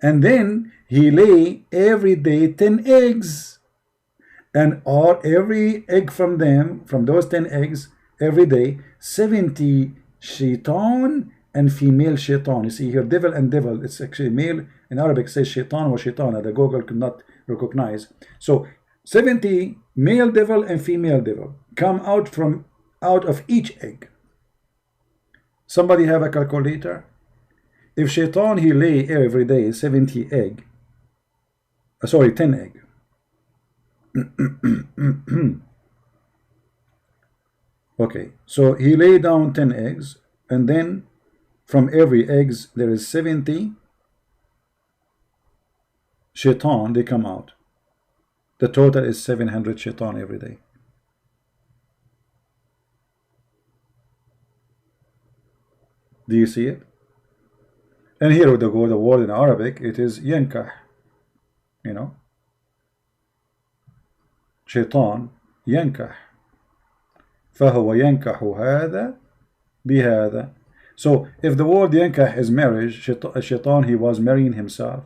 And then he lay every day 10 eggs. And every egg from them, from those 10 eggs, every day, 70 shaitan and female shaitan. You see here, devil and devil. It's actually male. In Arabic says shaitan or shaitana. The Google could not recognize. So 70 male devil and female devil come out of each egg. Somebody have a calculator? If shaitan he lay every day 70 egg, 10 egg. Okay, so he lay down 10 eggs, and then from every eggs there is 70 shaitan, they come out. The total is 700 shaitan every day. Do you see it? And here with the word in Arabic, it is yankah. You know, shaitan yankah. فهو ينكح هذا بهذا. So if the word yankah is marriage, shaitan he was marrying himself.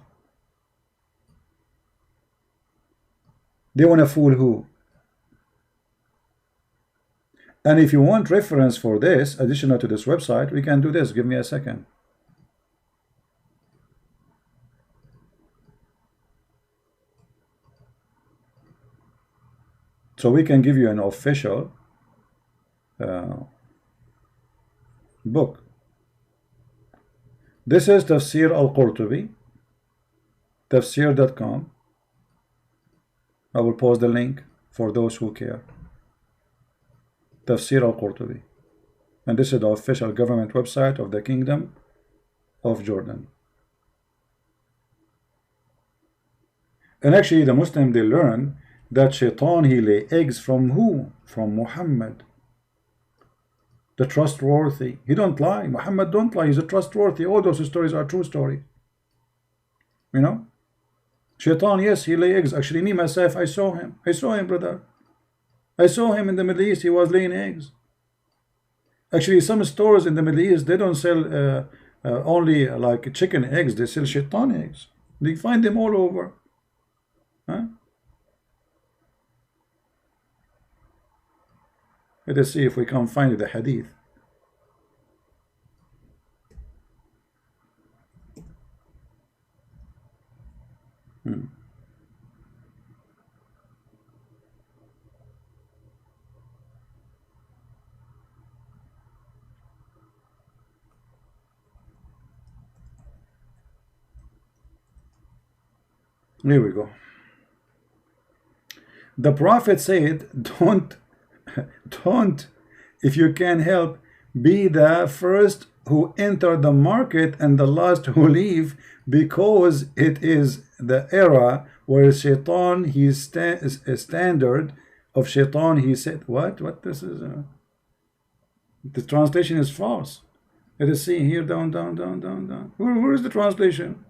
They want to fool who? And if you want reference for this, additional to this website, we can do this. Give me a second. So we can give you an official book. This is Tafsir al-Qurtubi, tafsir.com. I will post the link for those who care. Tafsir al-Qurtubi. And this is the official government website of the Kingdom of Jordan. And actually the Muslim, they learn that shaitan he lay eggs from who? From Muhammad, the trustworthy. He don't lie. Muhammad don't lie. He's a trustworthy. All those stories are true stories. You know, shaitan, yes, he lay eggs. Actually, me myself, I saw him, brother. I saw him in the Middle East. He was laying eggs. Actually, some stores in the Middle East, they don't sell only like chicken eggs. They sell shaitan eggs. You find them all over. Huh? Let us see if we can find the hadith. Here we go. The Prophet said, don't, if you can help, be the first who enter the market and the last who leave, because it is the era where Shaitan, his standard of Shaitan, he said, what this is, the translation is false. Let us see here, down. Where is the translation?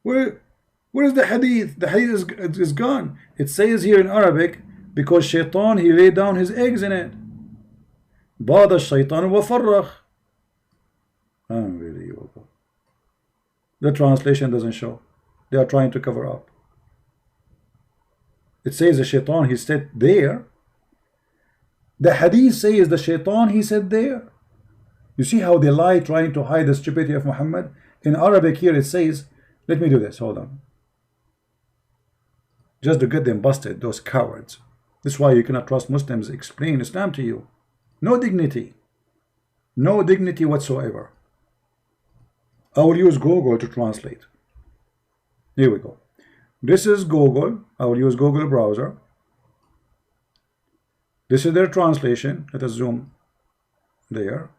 Where is the hadith? The hadith is gone. It says here in Arabic, because Shaitan, he laid down his eggs in it. Bada shaitan wa farrakh. Unbelievable. The translation doesn't show. They are trying to cover up. It says the Shaitan, he said there. The hadith says the Shaitan, he said there. You see how they lie, trying to hide the stupidity of Muhammad? In Arabic here it says, let me do this, hold on. Just to get them busted, those cowards. This is why you cannot trust Muslims explain Islam to you. No dignity. No dignity whatsoever. I will use Google to translate. Here we go. This is Google. I will use Google browser. This is their translation. Let us zoom there.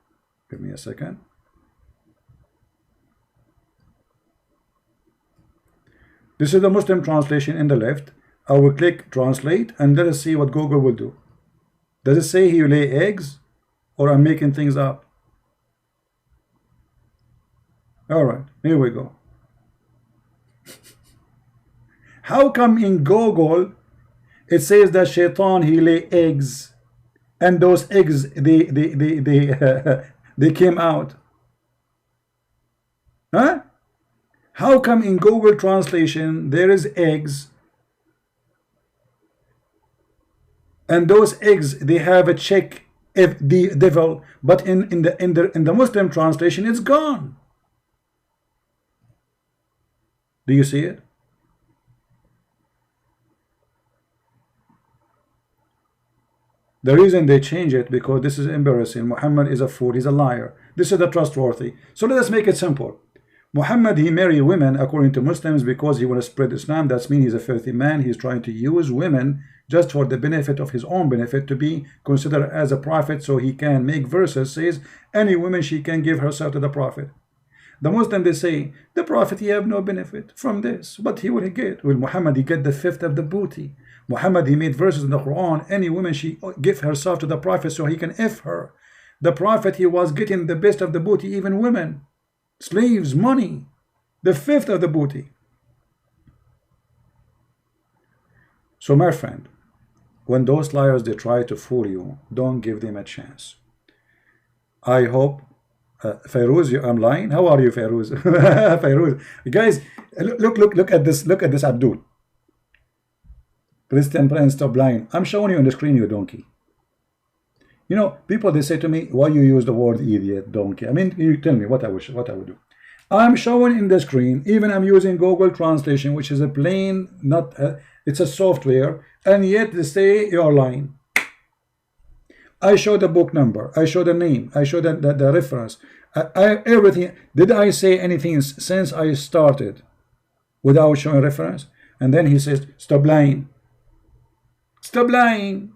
Give me a second. This is the Muslim translation in the left. I will click translate and let us see what Google will do. Does it say you lay eggs, or I'm making things up? Alright, here we go. How come in Google it says that Shaitan, he lay eggs, and those eggs they came out? Huh? How come in Google translation there is eggs, and those eggs they have a check if the devil, but in the Muslim translation it's gone? Do you see it? The reason they change it because this is embarrassing. Muhammad is a fool, he's a liar. This is the trustworthy. So let us make it simple. Muhammad, he married women according to Muslims because he want to spread Islam. That means he's a filthy man. He's trying to use women just for the benefit of his own benefit, to be considered as a prophet, so he can make verses says any woman she can give herself to the prophet. The Muslim, they say the prophet, he have no benefit from this, but he will get. Well, Muhammad, he get the fifth of the booty. Muhammad, he made verses in the Quran, any woman she give herself to the prophet so he can F her. The prophet, he was getting the best of the booty, even women, slaves, money, the fifth of the booty. So my friend, when those liars, they try to fool you, don't give them a chance. I hope Fairuz, I'm lying. How are you, Fairuz? Fairuz, guys, look at this. Look at this, Abdul. Christian Prince, stop lying. I'm showing you on the screen, you donkey. You know, people, they say to me, why you use the word idiot, donkey? I mean, you tell me what I would do. I'm showing in the screen. Even I'm using Google Translation, which is a plain, not it's a software, and yet they say you're lying. I show the book number, I show the name, I show the reference, everything. Did I say anything since I started without showing reference? And then he says, stop lying. Stop lying.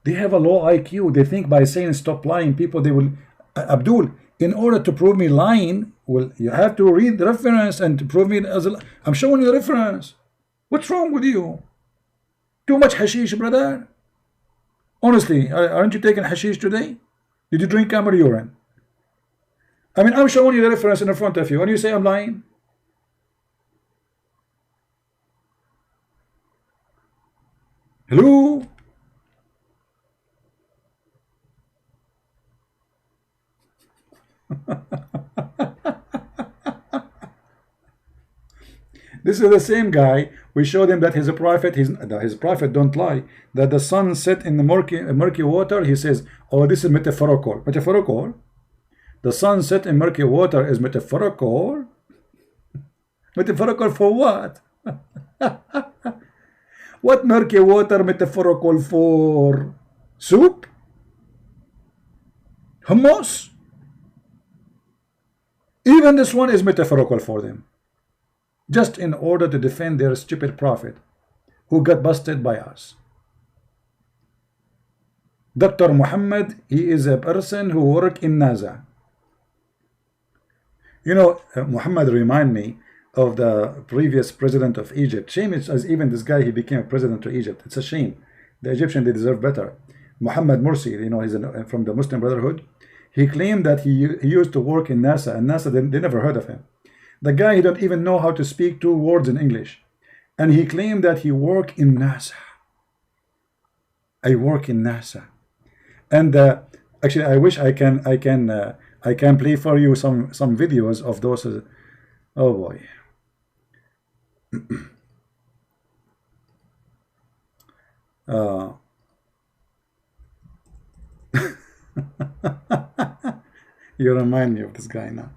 They have a low IQ. They think by saying stop lying, people, they will, Abdul, in order to prove me lying, well, you have to read the reference and to prove me as a, I'm showing you the reference. What's wrong with you? Too much hashish, brother. Honestly, aren't you taking hashish today? Did you drink camel urine? I mean, I'm showing you the reference in front of you, and you say I'm lying? Hello? This is the same guy. We showed him that he's a prophet. His prophet don't lie. That the sun set in the murky water. He says, oh, this is metaphorical. Metaphorical? The sun set in murky water is metaphorical? Metaphorical for what? What murky water metaphorical for? Soup? Hummus? Even this one is metaphorical for them. just in order to defend their stupid prophet who got busted by us. Dr. Muhammad, he is a person who worked in NASA. You know, Muhammad remind me of the previous president of Egypt. Shame it's as even this guy, he became a president of Egypt. It's a shame. The Egyptian, they deserve better. Muhammad Morsi, you know, he's from the Muslim Brotherhood. He claimed that he used to work in NASA, and NASA, they never heard of him. The guy, he don't even know how to speak 2 words in English. And he claimed that he worked in NASA. I work in NASA. And actually, I wish I can play for you some videos of those. Oh boy. You remind me of this guy now.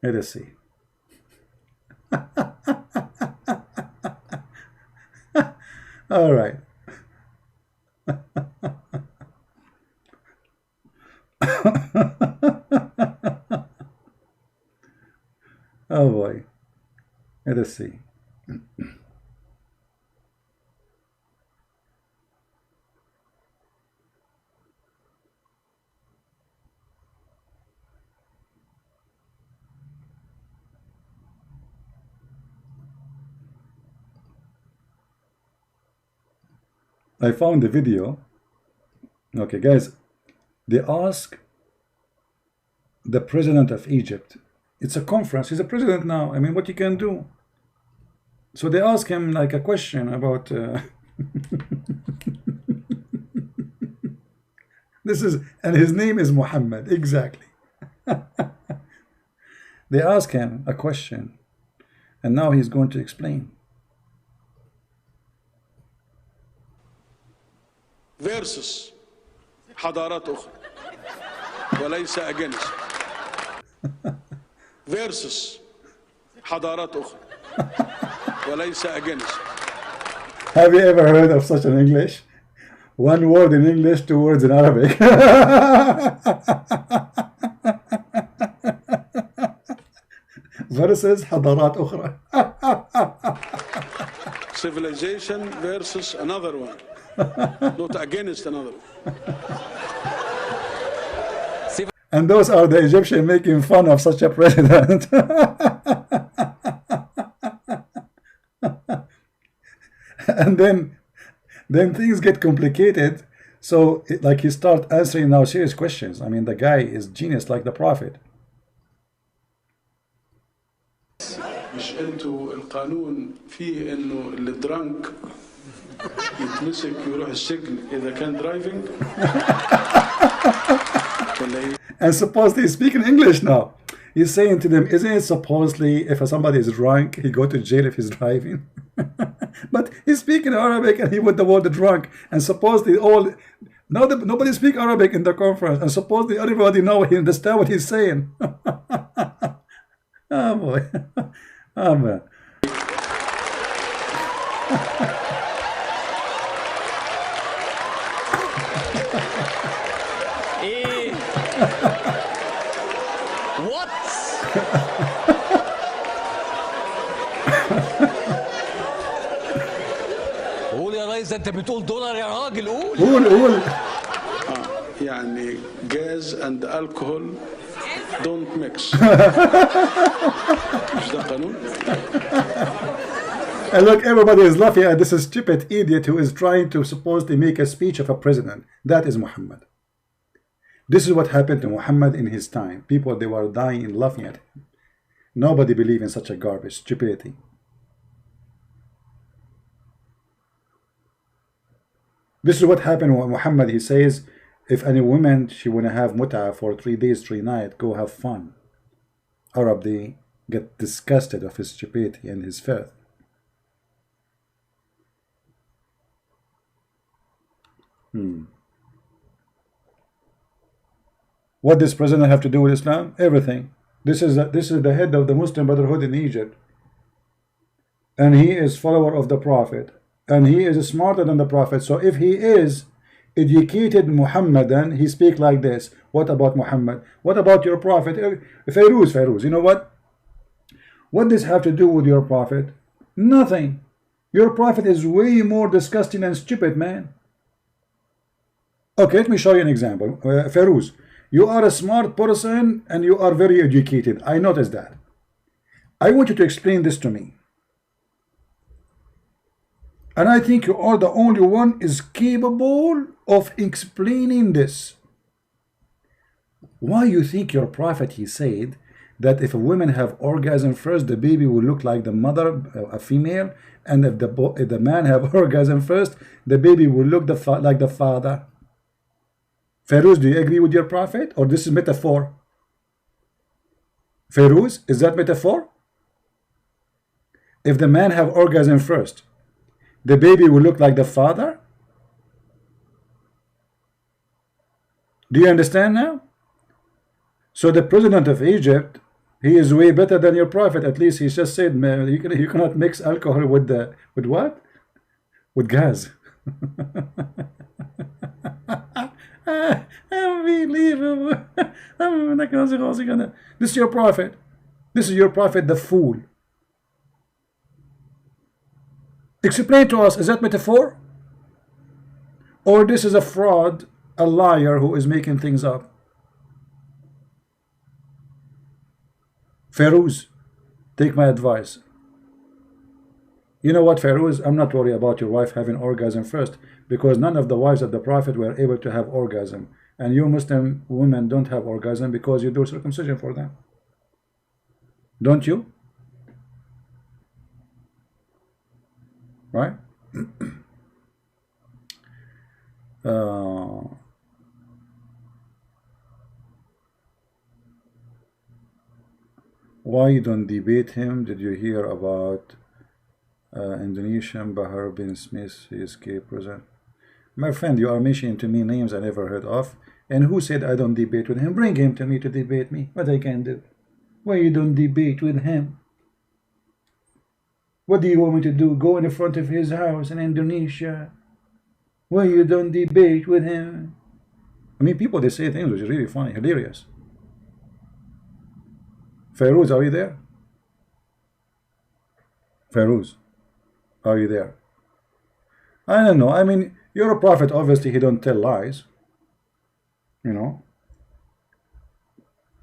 Let us see. All right. Oh boy. Let us see. I found the video. Okay, guys, they ask the president of Egypt. It's a conference. He's a president now. I mean, what you can do? So they ask him like a question about this is, and his name is Muhammad, exactly. They ask him a question, and now he's going to explain. versus حضارات أخرى وليس against versus حضارات أخرى وليس against. Have you ever heard of such an English? 1 word in English, 2 words in Arabic. versus حضارات أخرى. Civilization versus another one. Not against another. And those are the Egyptians making fun of such a president. And then things get complicated. So like he start answering now serious questions. I mean, the guy is genius like the prophet. مش انتوا القانون فيه انه اللي درانك يتمسك يروح السجن إذا كان درايفنج. And supposedly he's speaking English now. He's saying to them, isn't it supposedly if somebody is drunk, he go to jail if he's driving? But he's speaking Arabic and he put the word drunk. And supposedly nobody speak Arabic in the conference. And supposedly everybody he understand what he's saying. Oh boy. Oh man. What? قول يا ريس، انت بتقول دولار يا راجل، قول. يعني gas and alcohol don't mix. مش ده قانون؟ And look, everybody is laughing at this stupid idiot who is trying to supposedly make a speech of a president. That is Muhammad. This is what happened to Muhammad in his time. People, they were dying and laughing at him. Nobody believed in such a garbage, stupidity. This is what happened when Muhammad, he says, if any woman, she want to have mut'ah for 3 days, 3 nights, go have fun. Arab, they get disgusted of his stupidity and his filth. What does president have to do with Islam? Everything. This is the head of the Muslim Brotherhood in Egypt, and he is follower of the Prophet, and he is smarter than the Prophet. So if he is educated Muhammadan, he speak like this. What about Muhammad? What about your Prophet? Fairuz, you know what? What does this have to do with your Prophet? Nothing. Your Prophet is way more disgusting and stupid, man. Okay, let me show you an example. Fairuz, you are a smart person and you are very educated. I noticed that. I want you to explain this to me. And I think you are the only one is capable of explaining this. Why you think your Prophet, he said that if a woman have orgasm first, the baby will look like the mother, a female, and if the man have orgasm first, the baby will look like the father. Fairuz, do you agree with your Prophet, or this is metaphor? Fairuz, is that metaphor? If the man have orgasm first, the baby will look like the father? Do you understand now? So the president of Egypt, he is way better than your Prophet. At least he just said, man, you cannot mix alcohol with what? With gas. Unbelievable. This is your Prophet. This is your Prophet, the fool. Explain to us, is that metaphor? Or this is a fraud, a liar who is making things up? Fairuz, take my advice. You know what, Fairuz? I'm not worried about your wife having orgasm first, because none of the wives of the Prophet were able to have orgasm. And you Muslim women don't have orgasm because you do circumcision for them. Don't you? Right? Why you don't debate him? Did you hear about Indonesian Bahar bin Smith? He escaped prison. My friend, you are mentioning to me names I never heard of. And who said I don't debate with him? Bring him to me to debate me. What I can do? Why you don't debate with him? What do you want me to do? Go in the front of his house in Indonesia? Why you don't debate with him? I mean, people, they say things which are really funny, hilarious. Fairuz, are you there? Fairuz, are you there? I don't know. I mean, you're a prophet. Obviously, he don't tell lies. You know.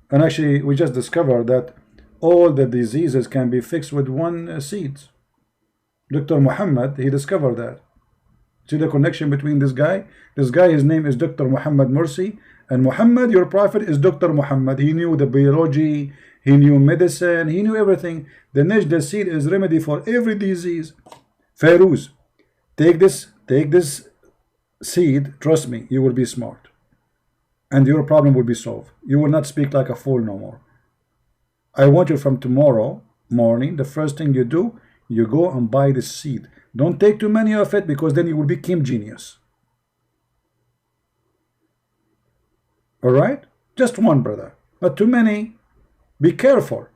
And actually, we just discovered that all the diseases can be fixed with one seed. Dr. Muhammad, he discovered that. See the connection between this guy? This guy, his name is Dr. Muhammad Mursi. And Muhammad, your prophet, is Dr. Muhammad. He knew the biology, he knew medicine, he knew everything. The Najda seed is remedy for every disease. Fairuz, take this seed, trust me, you will be smart. And your problem will be solved. You will not speak like a fool no more. I want you from tomorrow morning, the first thing you do, you go and buy the seed. Don't take too many of it, because then you will become genius. Alright? Just one, brother. Not too many. Be careful.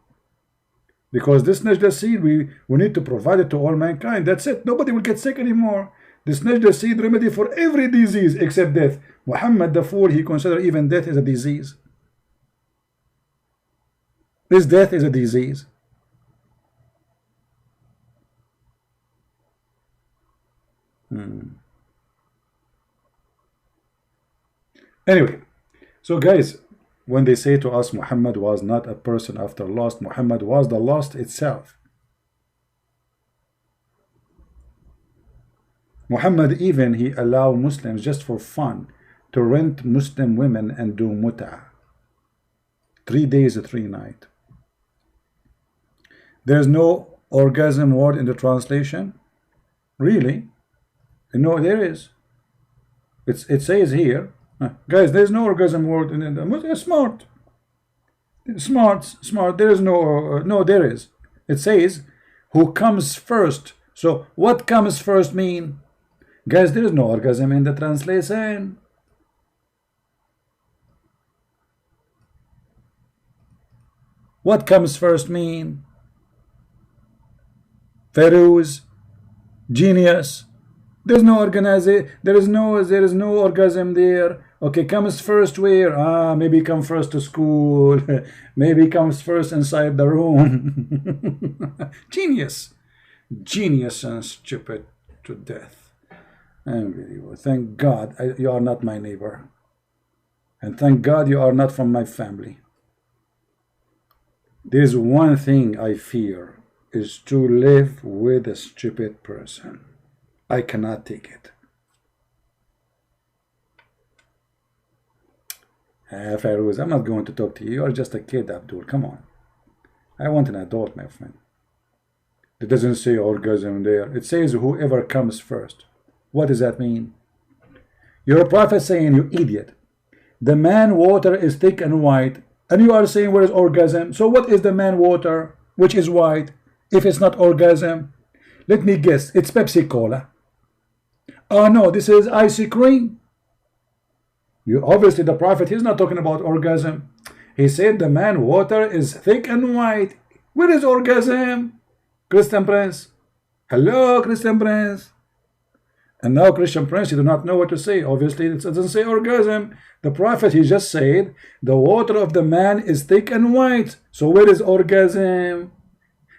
Because this Najda seed, we need to provide it to all mankind. That's it. Nobody will get sick anymore. This Najda seed remedy for every disease except death. Muhammad the fool, he considered even death is a disease. This death is a disease. Anyway, so guys, when they say to us Muhammad was not a person after lost, Muhammad was the lost itself. Muhammad even, he allowed Muslims just for fun to rent Muslim women and do mut'ah. 3 days, 3 nights. There's no orgasm word in the translation? Really? No, there is. It says here, guys, there's no orgasm word in the smart. Smart. There is no, there is. It says, who comes first. So what comes first mean? Guys, there is no orgasm in the translation. What comes first mean? Fairuz, genius. There's no organization. There is no orgasm there. Okay, comes first where? Ah, maybe come first to school. Maybe comes first inside the room. Genius. Genius and stupid to death. Unbelievable. Thank God you are not my neighbor. And thank God you are not from my family. There's one thing I fear is to live with a stupid person. I cannot take it. Fairuz, I'm not going to talk to you. You are just a kid, Abdul. Come on. I want an adult, my friend. It doesn't say orgasm there. It says whoever comes first. What does that mean? You're a prophet saying, you idiot, the man water is thick and white, and you are saying where is orgasm? So what is the man water, which is white, if it's not orgasm? Let me guess, it's Pepsi Cola. Oh no, this is ice cream. You obviously the prophet, he's not talking about orgasm. He said the man water is thick and white. Where is orgasm? Christian Prince. Hello, Christian Prince. And now Christian Prince, you do not know what to say. Obviously it doesn't say orgasm. The prophet, he just said the water of the man is thick and white. So where is orgasm?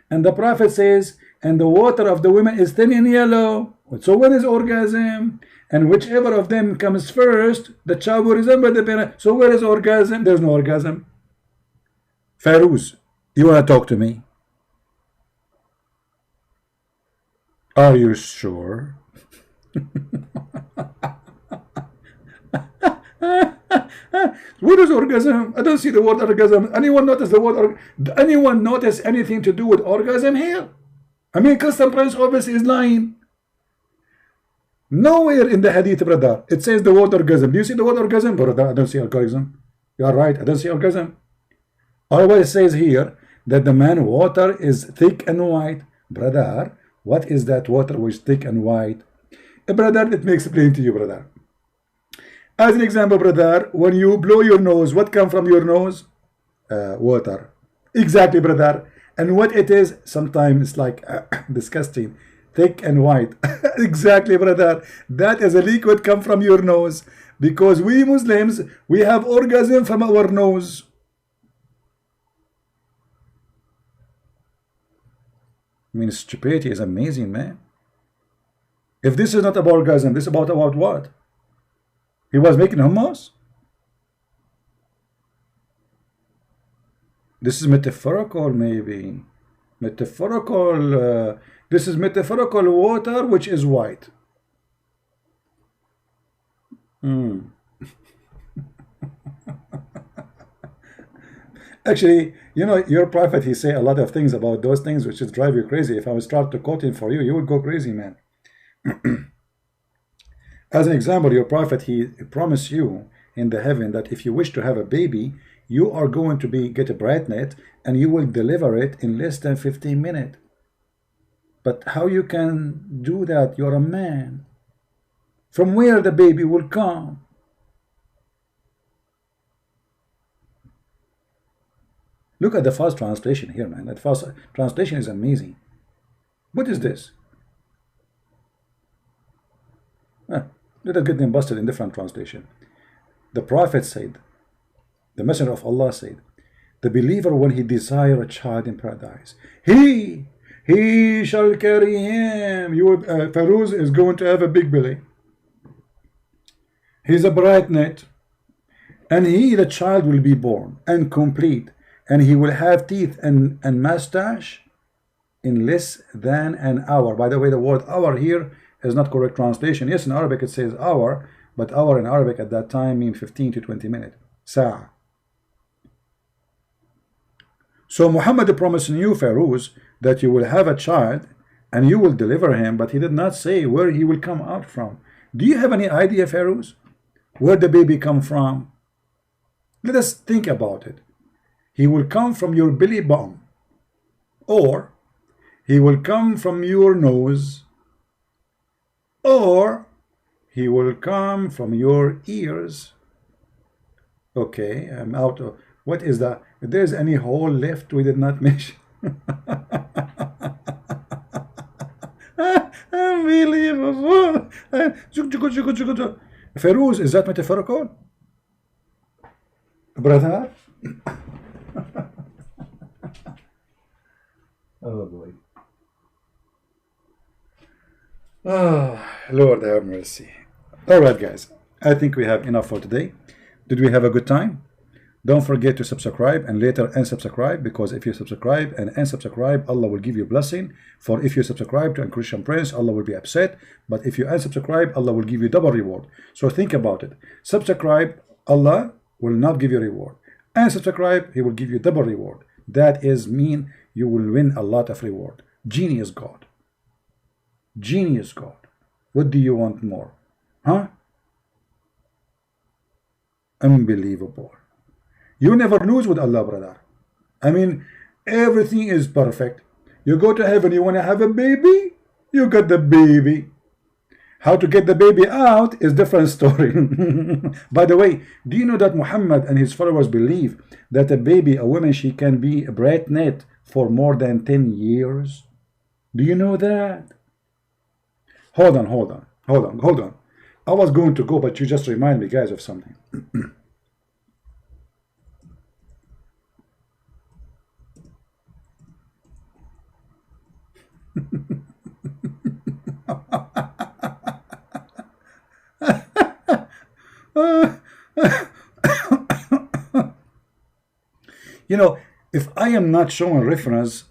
And the prophet says, and the water of the women is thin and yellow. So where is orgasm? And whichever of them comes first, the child will resemble the parent. So where is orgasm? There's no orgasm. Fairuz, you want to talk to me? Are you sure? What is orgasm? I don't see the word orgasm. Anyone notice the word anyone notice anything to do with orgasm here? I mean, Christian Prince obviously is lying. Nowhere in the hadith, brother, it says the word orgasm. Do you see the word orgasm? Brother, I don't see orgasm. You are right, I don't see orgasm. Always says here that the man water is thick and white. Brother, what is that water which is thick and white? Brother, let me explain to you, brother. As an example, brother, when you blow your nose, what comes from your nose? Water. Exactly, brother. And what it is, sometimes it's like disgusting, thick and white. Exactly, brother. That is a liquid come from your nose. Because we Muslims, we have orgasm from our nose. I mean, stupidity is amazing, man. If this is not about orgasm, this is about what? He was making hummus? This is metaphorical, maybe. Metaphorical. This is metaphorical water, which is white. Actually, you know, your prophet, he say a lot of things about those things which would drive you crazy. If I would start to quote him for you, you would go crazy, man. As an example, your prophet, he promised you in the heaven that if you wish to have a baby, you are going to get a BrightNet and you will deliver it in less than 15 minutes. But how you can do that? You're a man. From where the baby will come? Look at the fast translation here, man. That fast translation is amazing. What is this? Let us get them busted in different translation. The prophet said, the messenger of Allah said, the believer, when he desire a child in paradise, he shall carry him. Fairuz is going to have a big belly. He's a BrightNet, and the child will be born and complete, and he will have teeth and mustache in less than an hour. By the way, the word hour here is not correct translation. Yes, in Arabic it says hour, but hour in Arabic at that time means 15 to 20 minutes. Sa'a. So Muhammad promised you, Fairuz, that you will have a child and you will deliver him, but he did not say where he will come out from. Do you have any idea, Fairuz, where the baby come from? Let us think about it. He will come from your belly button, or he will come from your nose, or he will come from your ears. Okay, I'm out of... What is that? If there's any hole left we did not mention. Unbelievable. Feroz, is that metaphorical? Brother? Oh boy. Oh, Lord have mercy. Alright guys, I think we have enough for today. Did we have a good time? Don't forget to subscribe and later unsubscribe, because if you subscribe and unsubscribe, Allah will give you blessing. For if you subscribe to a Christian Prince, Allah will be upset. But if you unsubscribe, Allah will give you double reward. So think about it. Subscribe, Allah will not give you reward. Unsubscribe, He will give you double reward. That is mean you will win a lot of reward. Genius God. Genius God. What do you want more? Huh? Unbelievable. You never lose with Allah, brother. I mean, everything is perfect. You go to heaven, you want to have a baby? You got the baby. How to get the baby out is different story. By the way, do you know that Muhammad and his followers believe that a baby, a woman, she can be pregnant for more than 10 years? Do you know that? Hold on. I was going to go, but you just remind me, guys, of something. You know, if I am not showing reference,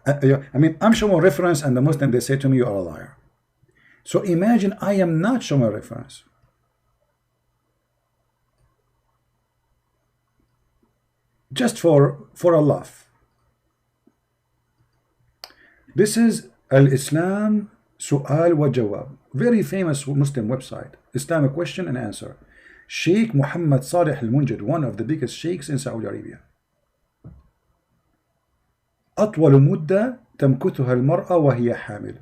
I mean, I'm showing reference and the Muslim, they say to me, you are a liar. So imagine I am not showing reference. Just for a laugh. This is Al-Islam Su'al wa Jawab. Very famous Muslim website. Islamic question and answer. Sheikh Muhammad Salih Al-Munjid, one of the biggest sheikhs in Saudi Arabia. أطول مدة تمكثها المرأة وهي حامل.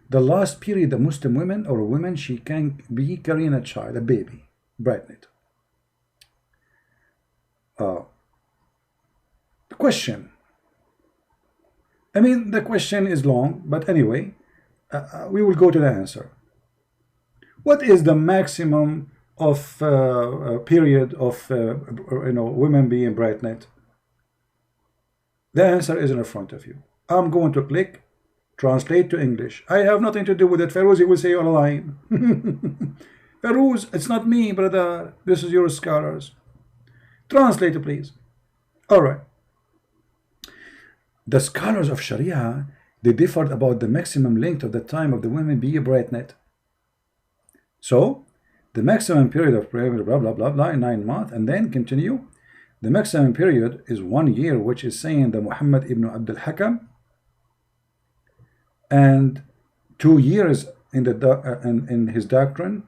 The last period a Muslim woman or a woman, she can be carrying a child, a baby, pregnant. The question. I mean, the question is long, but anyway, we will go to the answer. What is the maximum of period of women being pregnant? The answer is in front of you. I'm going to click translate to English. I have nothing to do with it. Feroz, you will say you're lying. Feroz, it's not me, brother. This is your scholars. Translate, please. All right. The scholars of Sharia, they differed about the maximum length of the time of the women being pregnant. So, the maximum period of pregnancy, blah, blah, blah, blah, 9 months, and then continue. The maximum period is 1 year, which is saying the Muhammad ibn Abdul Hakam, and 2 years in the in his doctrine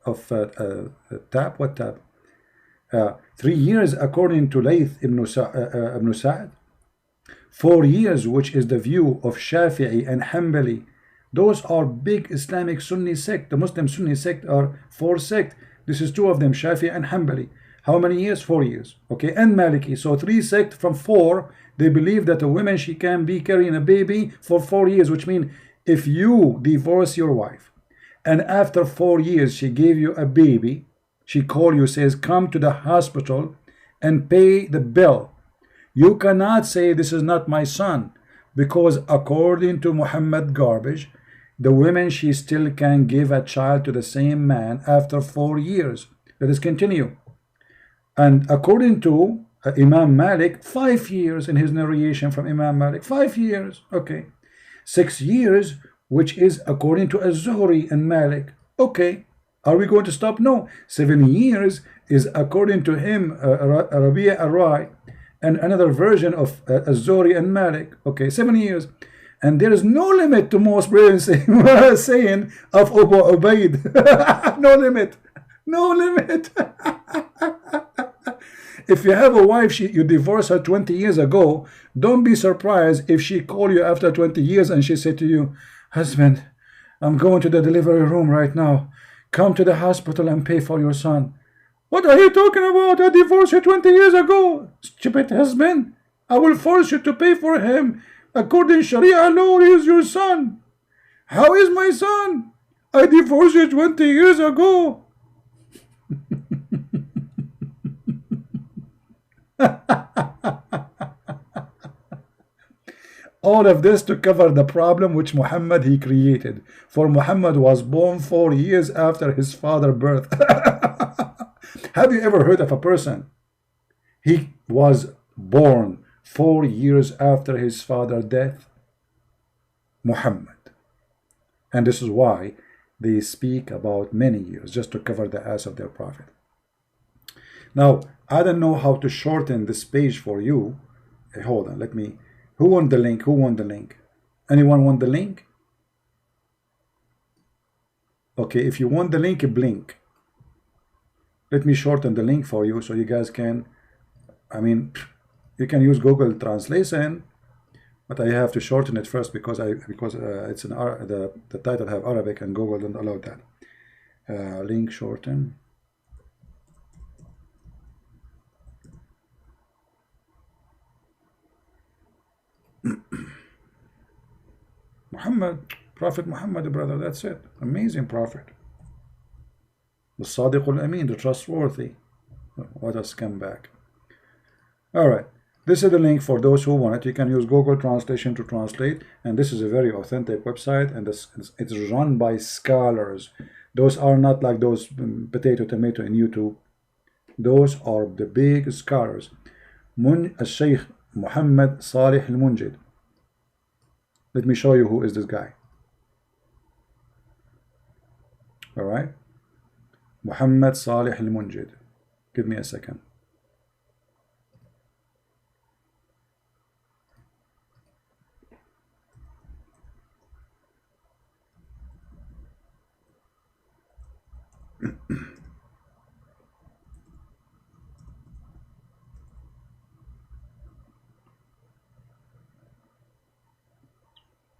of Tab. What Tab? 3 years according to Layth ibn Sa'd. 4 years, which is the view of Shafi'i and Hanbali. Those are big Islamic Sunni sect. The Muslim Sunni sect are 4 sects. This is 2 of them, Shafi'i and Hanbali. How many years? 4 years. Okay, and Maliki. So 3 sects from 4. They believe that a woman, she can be carrying a baby for 4 years, which means if you divorce your wife and after 4 years she gave you a baby, she call you, says, come to the hospital and pay the bill. You cannot say this is not my son, because according to Muhammad garbage, the woman, she still can give a child to the same man after 4 years. Let us continue. And according to Imam Malik, 5 years in his narration from Imam Malik, 5 years, okay. 6 years, which is according to Az-Zuhri and Malik, okay. Are we going to stop? No. 7 years is according to him, Rabi'a Ar-Rai, and another version of Az-Zuhri and Malik, okay, 7 years. And there is no limit to most brilliant saying of Abu Ubaid. No limit. No limit. If you have a wife, you divorced her 20 years ago, don't be surprised if she called you after 20 years and she said to you, husband, I'm going to the delivery room right now. Come to the hospital and pay for your son. What are you talking about? I divorced you 20 years ago. Stupid husband. I will force you to pay for him. According to Sharia law, he is your son. How is my son? I divorced you 20 years ago. All of this to cover the problem which Muhammad he created. For Muhammad was born 4 years after his father's birth. Have you ever heard of a person? He was born 4 years after his father's death. Muhammad. And this is why they speak about many years just to cover the ass of their prophet. Now, I don't know how to shorten this page for you. Hey, hold on, let me. Who won the link? Who won the link? Anyone want the link? Okay, if you want the link, blink. Let me shorten the link for you so you guys can, I mean, you can use Google Translation, but I have to shorten it first because it's an the title have Arabic and Google don't allow that. Link shorten. Muhammad, Prophet Muhammad, brother, that's it. Amazing prophet. The Sadiq al-Amin, the trustworthy. What a scumbag. Alright, this is the link for those who want it. You can use Google Translation to translate, and this is a very authentic website, and it's run by scholars. Those are not like those potato tomato in YouTube. Those are the big scholars. Sheikh Muhammad Salih al-Munjid. Let me show you who is this guy. Alright. Muhammad Salih al-Munjid. Give me a second.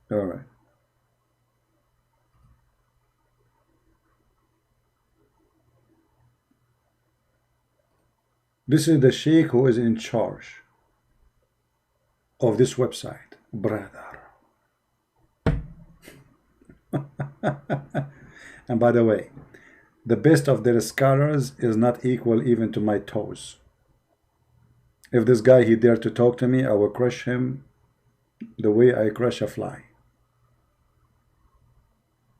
All right. This is the sheikh who is in charge of this website, brother. And by the way, the best of their scholars is not equal even to my toes. If this guy he dared to talk to me, I will crush him the way I crush a fly.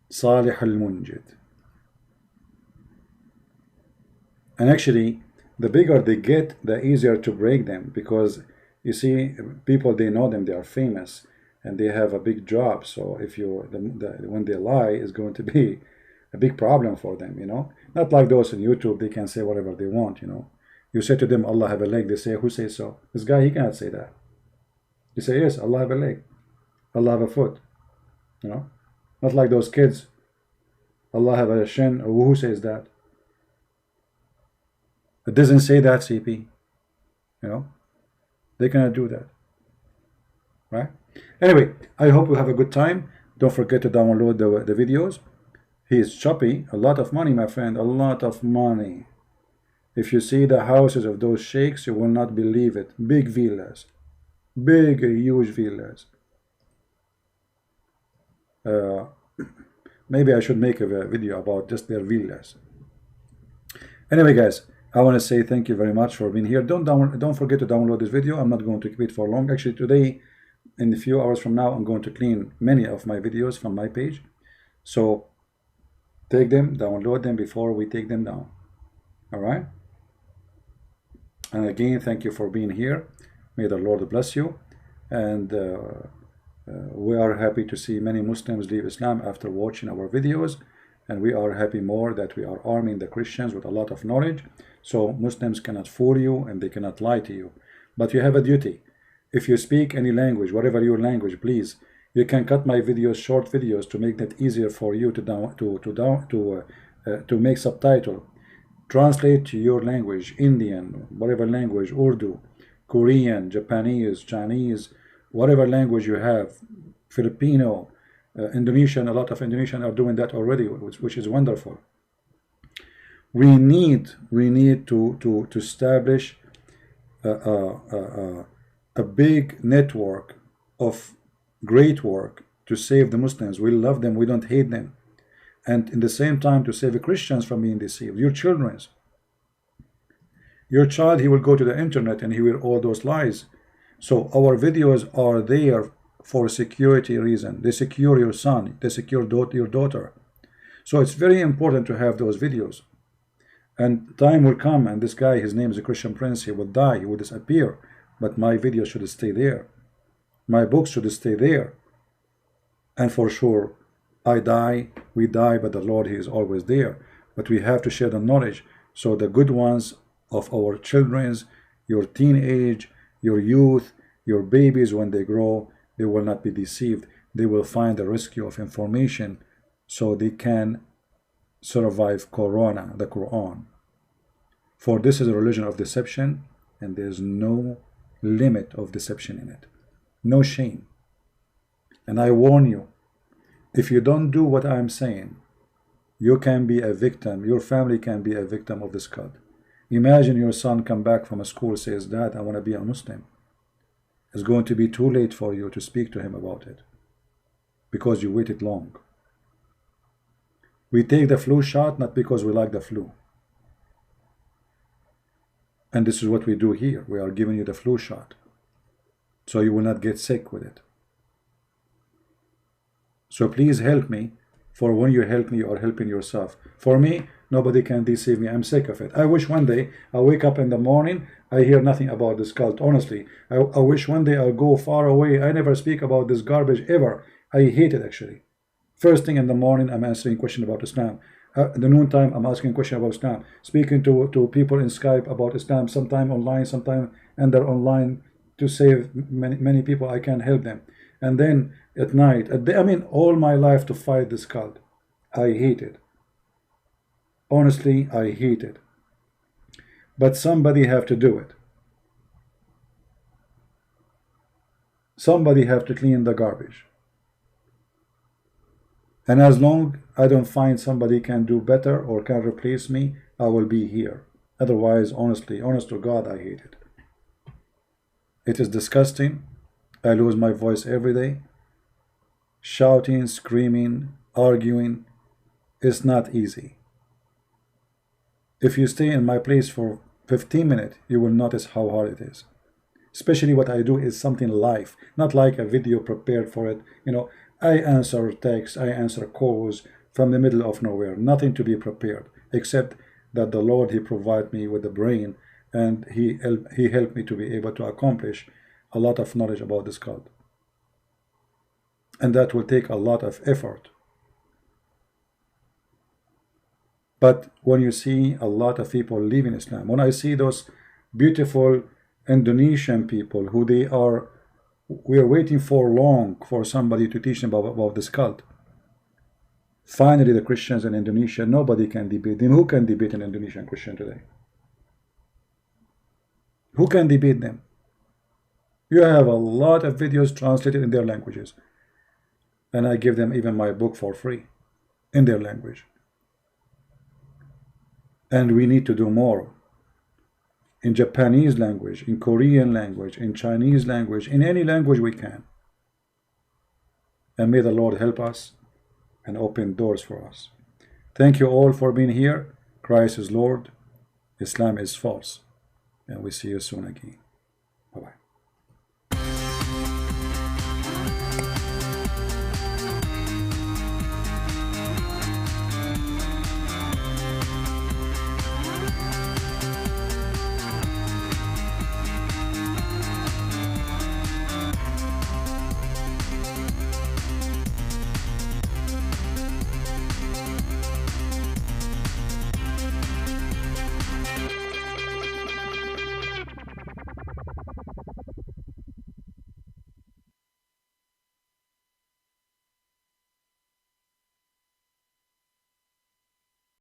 Salih al-Munjid. And actually, the bigger they get, the easier to break them, because you see, people, they know them, they are famous, and they have a big job. So if you, when they lie, is going to be a big problem for them, you know. Not like those on YouTube, they can say whatever they want, you know. You say to them, Allah have a leg, they say, who says so? This guy, he cannot say that. You say, yes, Allah have a leg, Allah have a foot, you know. Not like those kids, Allah have a shin, who says that? It doesn't say that, CP. You know, they cannot do that, right? Anyway, I hope you have a good time. Don't forget to download the videos. He is choppy, a lot of money, my friend, a lot of money. If you see the houses of those sheikhs, you will not believe it. Big villas, big, huge villas. Maybe I should make a video about just their villas. Anyway, guys, I want to say thank you very much for being here. Don't forget to download this video. I'm not going to keep it for long. Actually, today, in a few hours from now, I'm going to clean many of my videos from my page. So take them, download them before we take them down. All right? And again, thank you for being here. May the Lord bless you. And we are happy to see many Muslims leave Islam after watching our videos. And we are happy more that we are arming the Christians with a lot of knowledge. So Muslims cannot fool you and they cannot lie to you. But you have a duty. If you speak any language, whatever your language, please, you can cut my videos, short videos, to make that easier for you to make subtitle. Translate to your language, Indian, whatever language, Urdu, Korean, Japanese, Chinese, whatever language you have, Filipino, Indonesian. A lot of Indonesian are doing that already, which is wonderful. We need to establish a big network of great work to save the Muslims. We love them, we don't hate them, and in the same time to save Christians from being deceived, your children's. Your child, he will go to the internet and he will all those lies. So our videos are there for security reason. They secure your son, they secure your daughter. So it's very important to have those videos. And time will come, and this guy, his name is a Christian Prince, he will die, he will disappear. But my video should stay there. My books should stay there. And for sure, I die, we die, but the Lord, he is always there. But we have to share the knowledge. So the good ones of our children's, your teenage, your youth, your babies, when they grow, they will not be deceived. They will find the rescue of information so they can survive Corona, the Quran. For this is a religion of deception, and there's no limit of deception in it. No shame. And I warn you, if you don't do what I'm saying, you can be a victim, your family can be a victim of this cult. Imagine your son come back from a school, says, Dad, I want to be a Muslim. It's going to be too late for you to speak to him about it because you waited long. We take the flu shot not because we like the flu. And this is what we do here. We are giving you the flu shot so you will not get sick with it. So please help me, for when you help me, you are helping yourself. For me, nobody can deceive me. I'm sick of it. I wish one day I wake up in the morning, I hear nothing about this cult. Honestly, I wish one day I'll go far away. I never speak about this garbage ever. I hate it actually. First thing in the morning, I'm answering questions about Islam. At the noontime, I'm asking questions about Islam. Speaking to people in Skype about Islam, sometime online, sometime and they're online to save many people. I can help them. And then at night, I mean, all my life to fight this cult. I hate it. Honestly, I hate it. But somebody have to do it. Somebody have to clean the garbage. And as long I don't find somebody can do better or can replace me, I will be here. Otherwise, honestly, honest to God, I hate it. It is disgusting. I lose my voice every day. Shouting, screaming, arguing. It's not easy. If you stay in my place for 15 minutes, you will notice how hard it is. Especially what I do is something live, not like a video prepared for it. You know, I answer texts, I answer calls from the middle of nowhere, nothing to be prepared, except that the Lord, he provided me with the brain, and he helped me to be able to accomplish a lot of knowledge about this cult. And that will take a lot of effort. But when you see a lot of people leaving Islam, when I see those beautiful Indonesian people who we are waiting for long for somebody to teach them about this cult. Finally, the Christians in Indonesia, nobody can debate them. Who can debate an Indonesian Christian today? Who can debate them? You have a lot of videos translated in their languages. And I give them even my book for free in their language. And we need to do more. In Japanese language, in Korean language, in Chinese language, in any language we can. And may the Lord help us and open doors for us. Thank you all for being here. Christ is Lord. Islam is false. And we see you soon again. Bye-bye.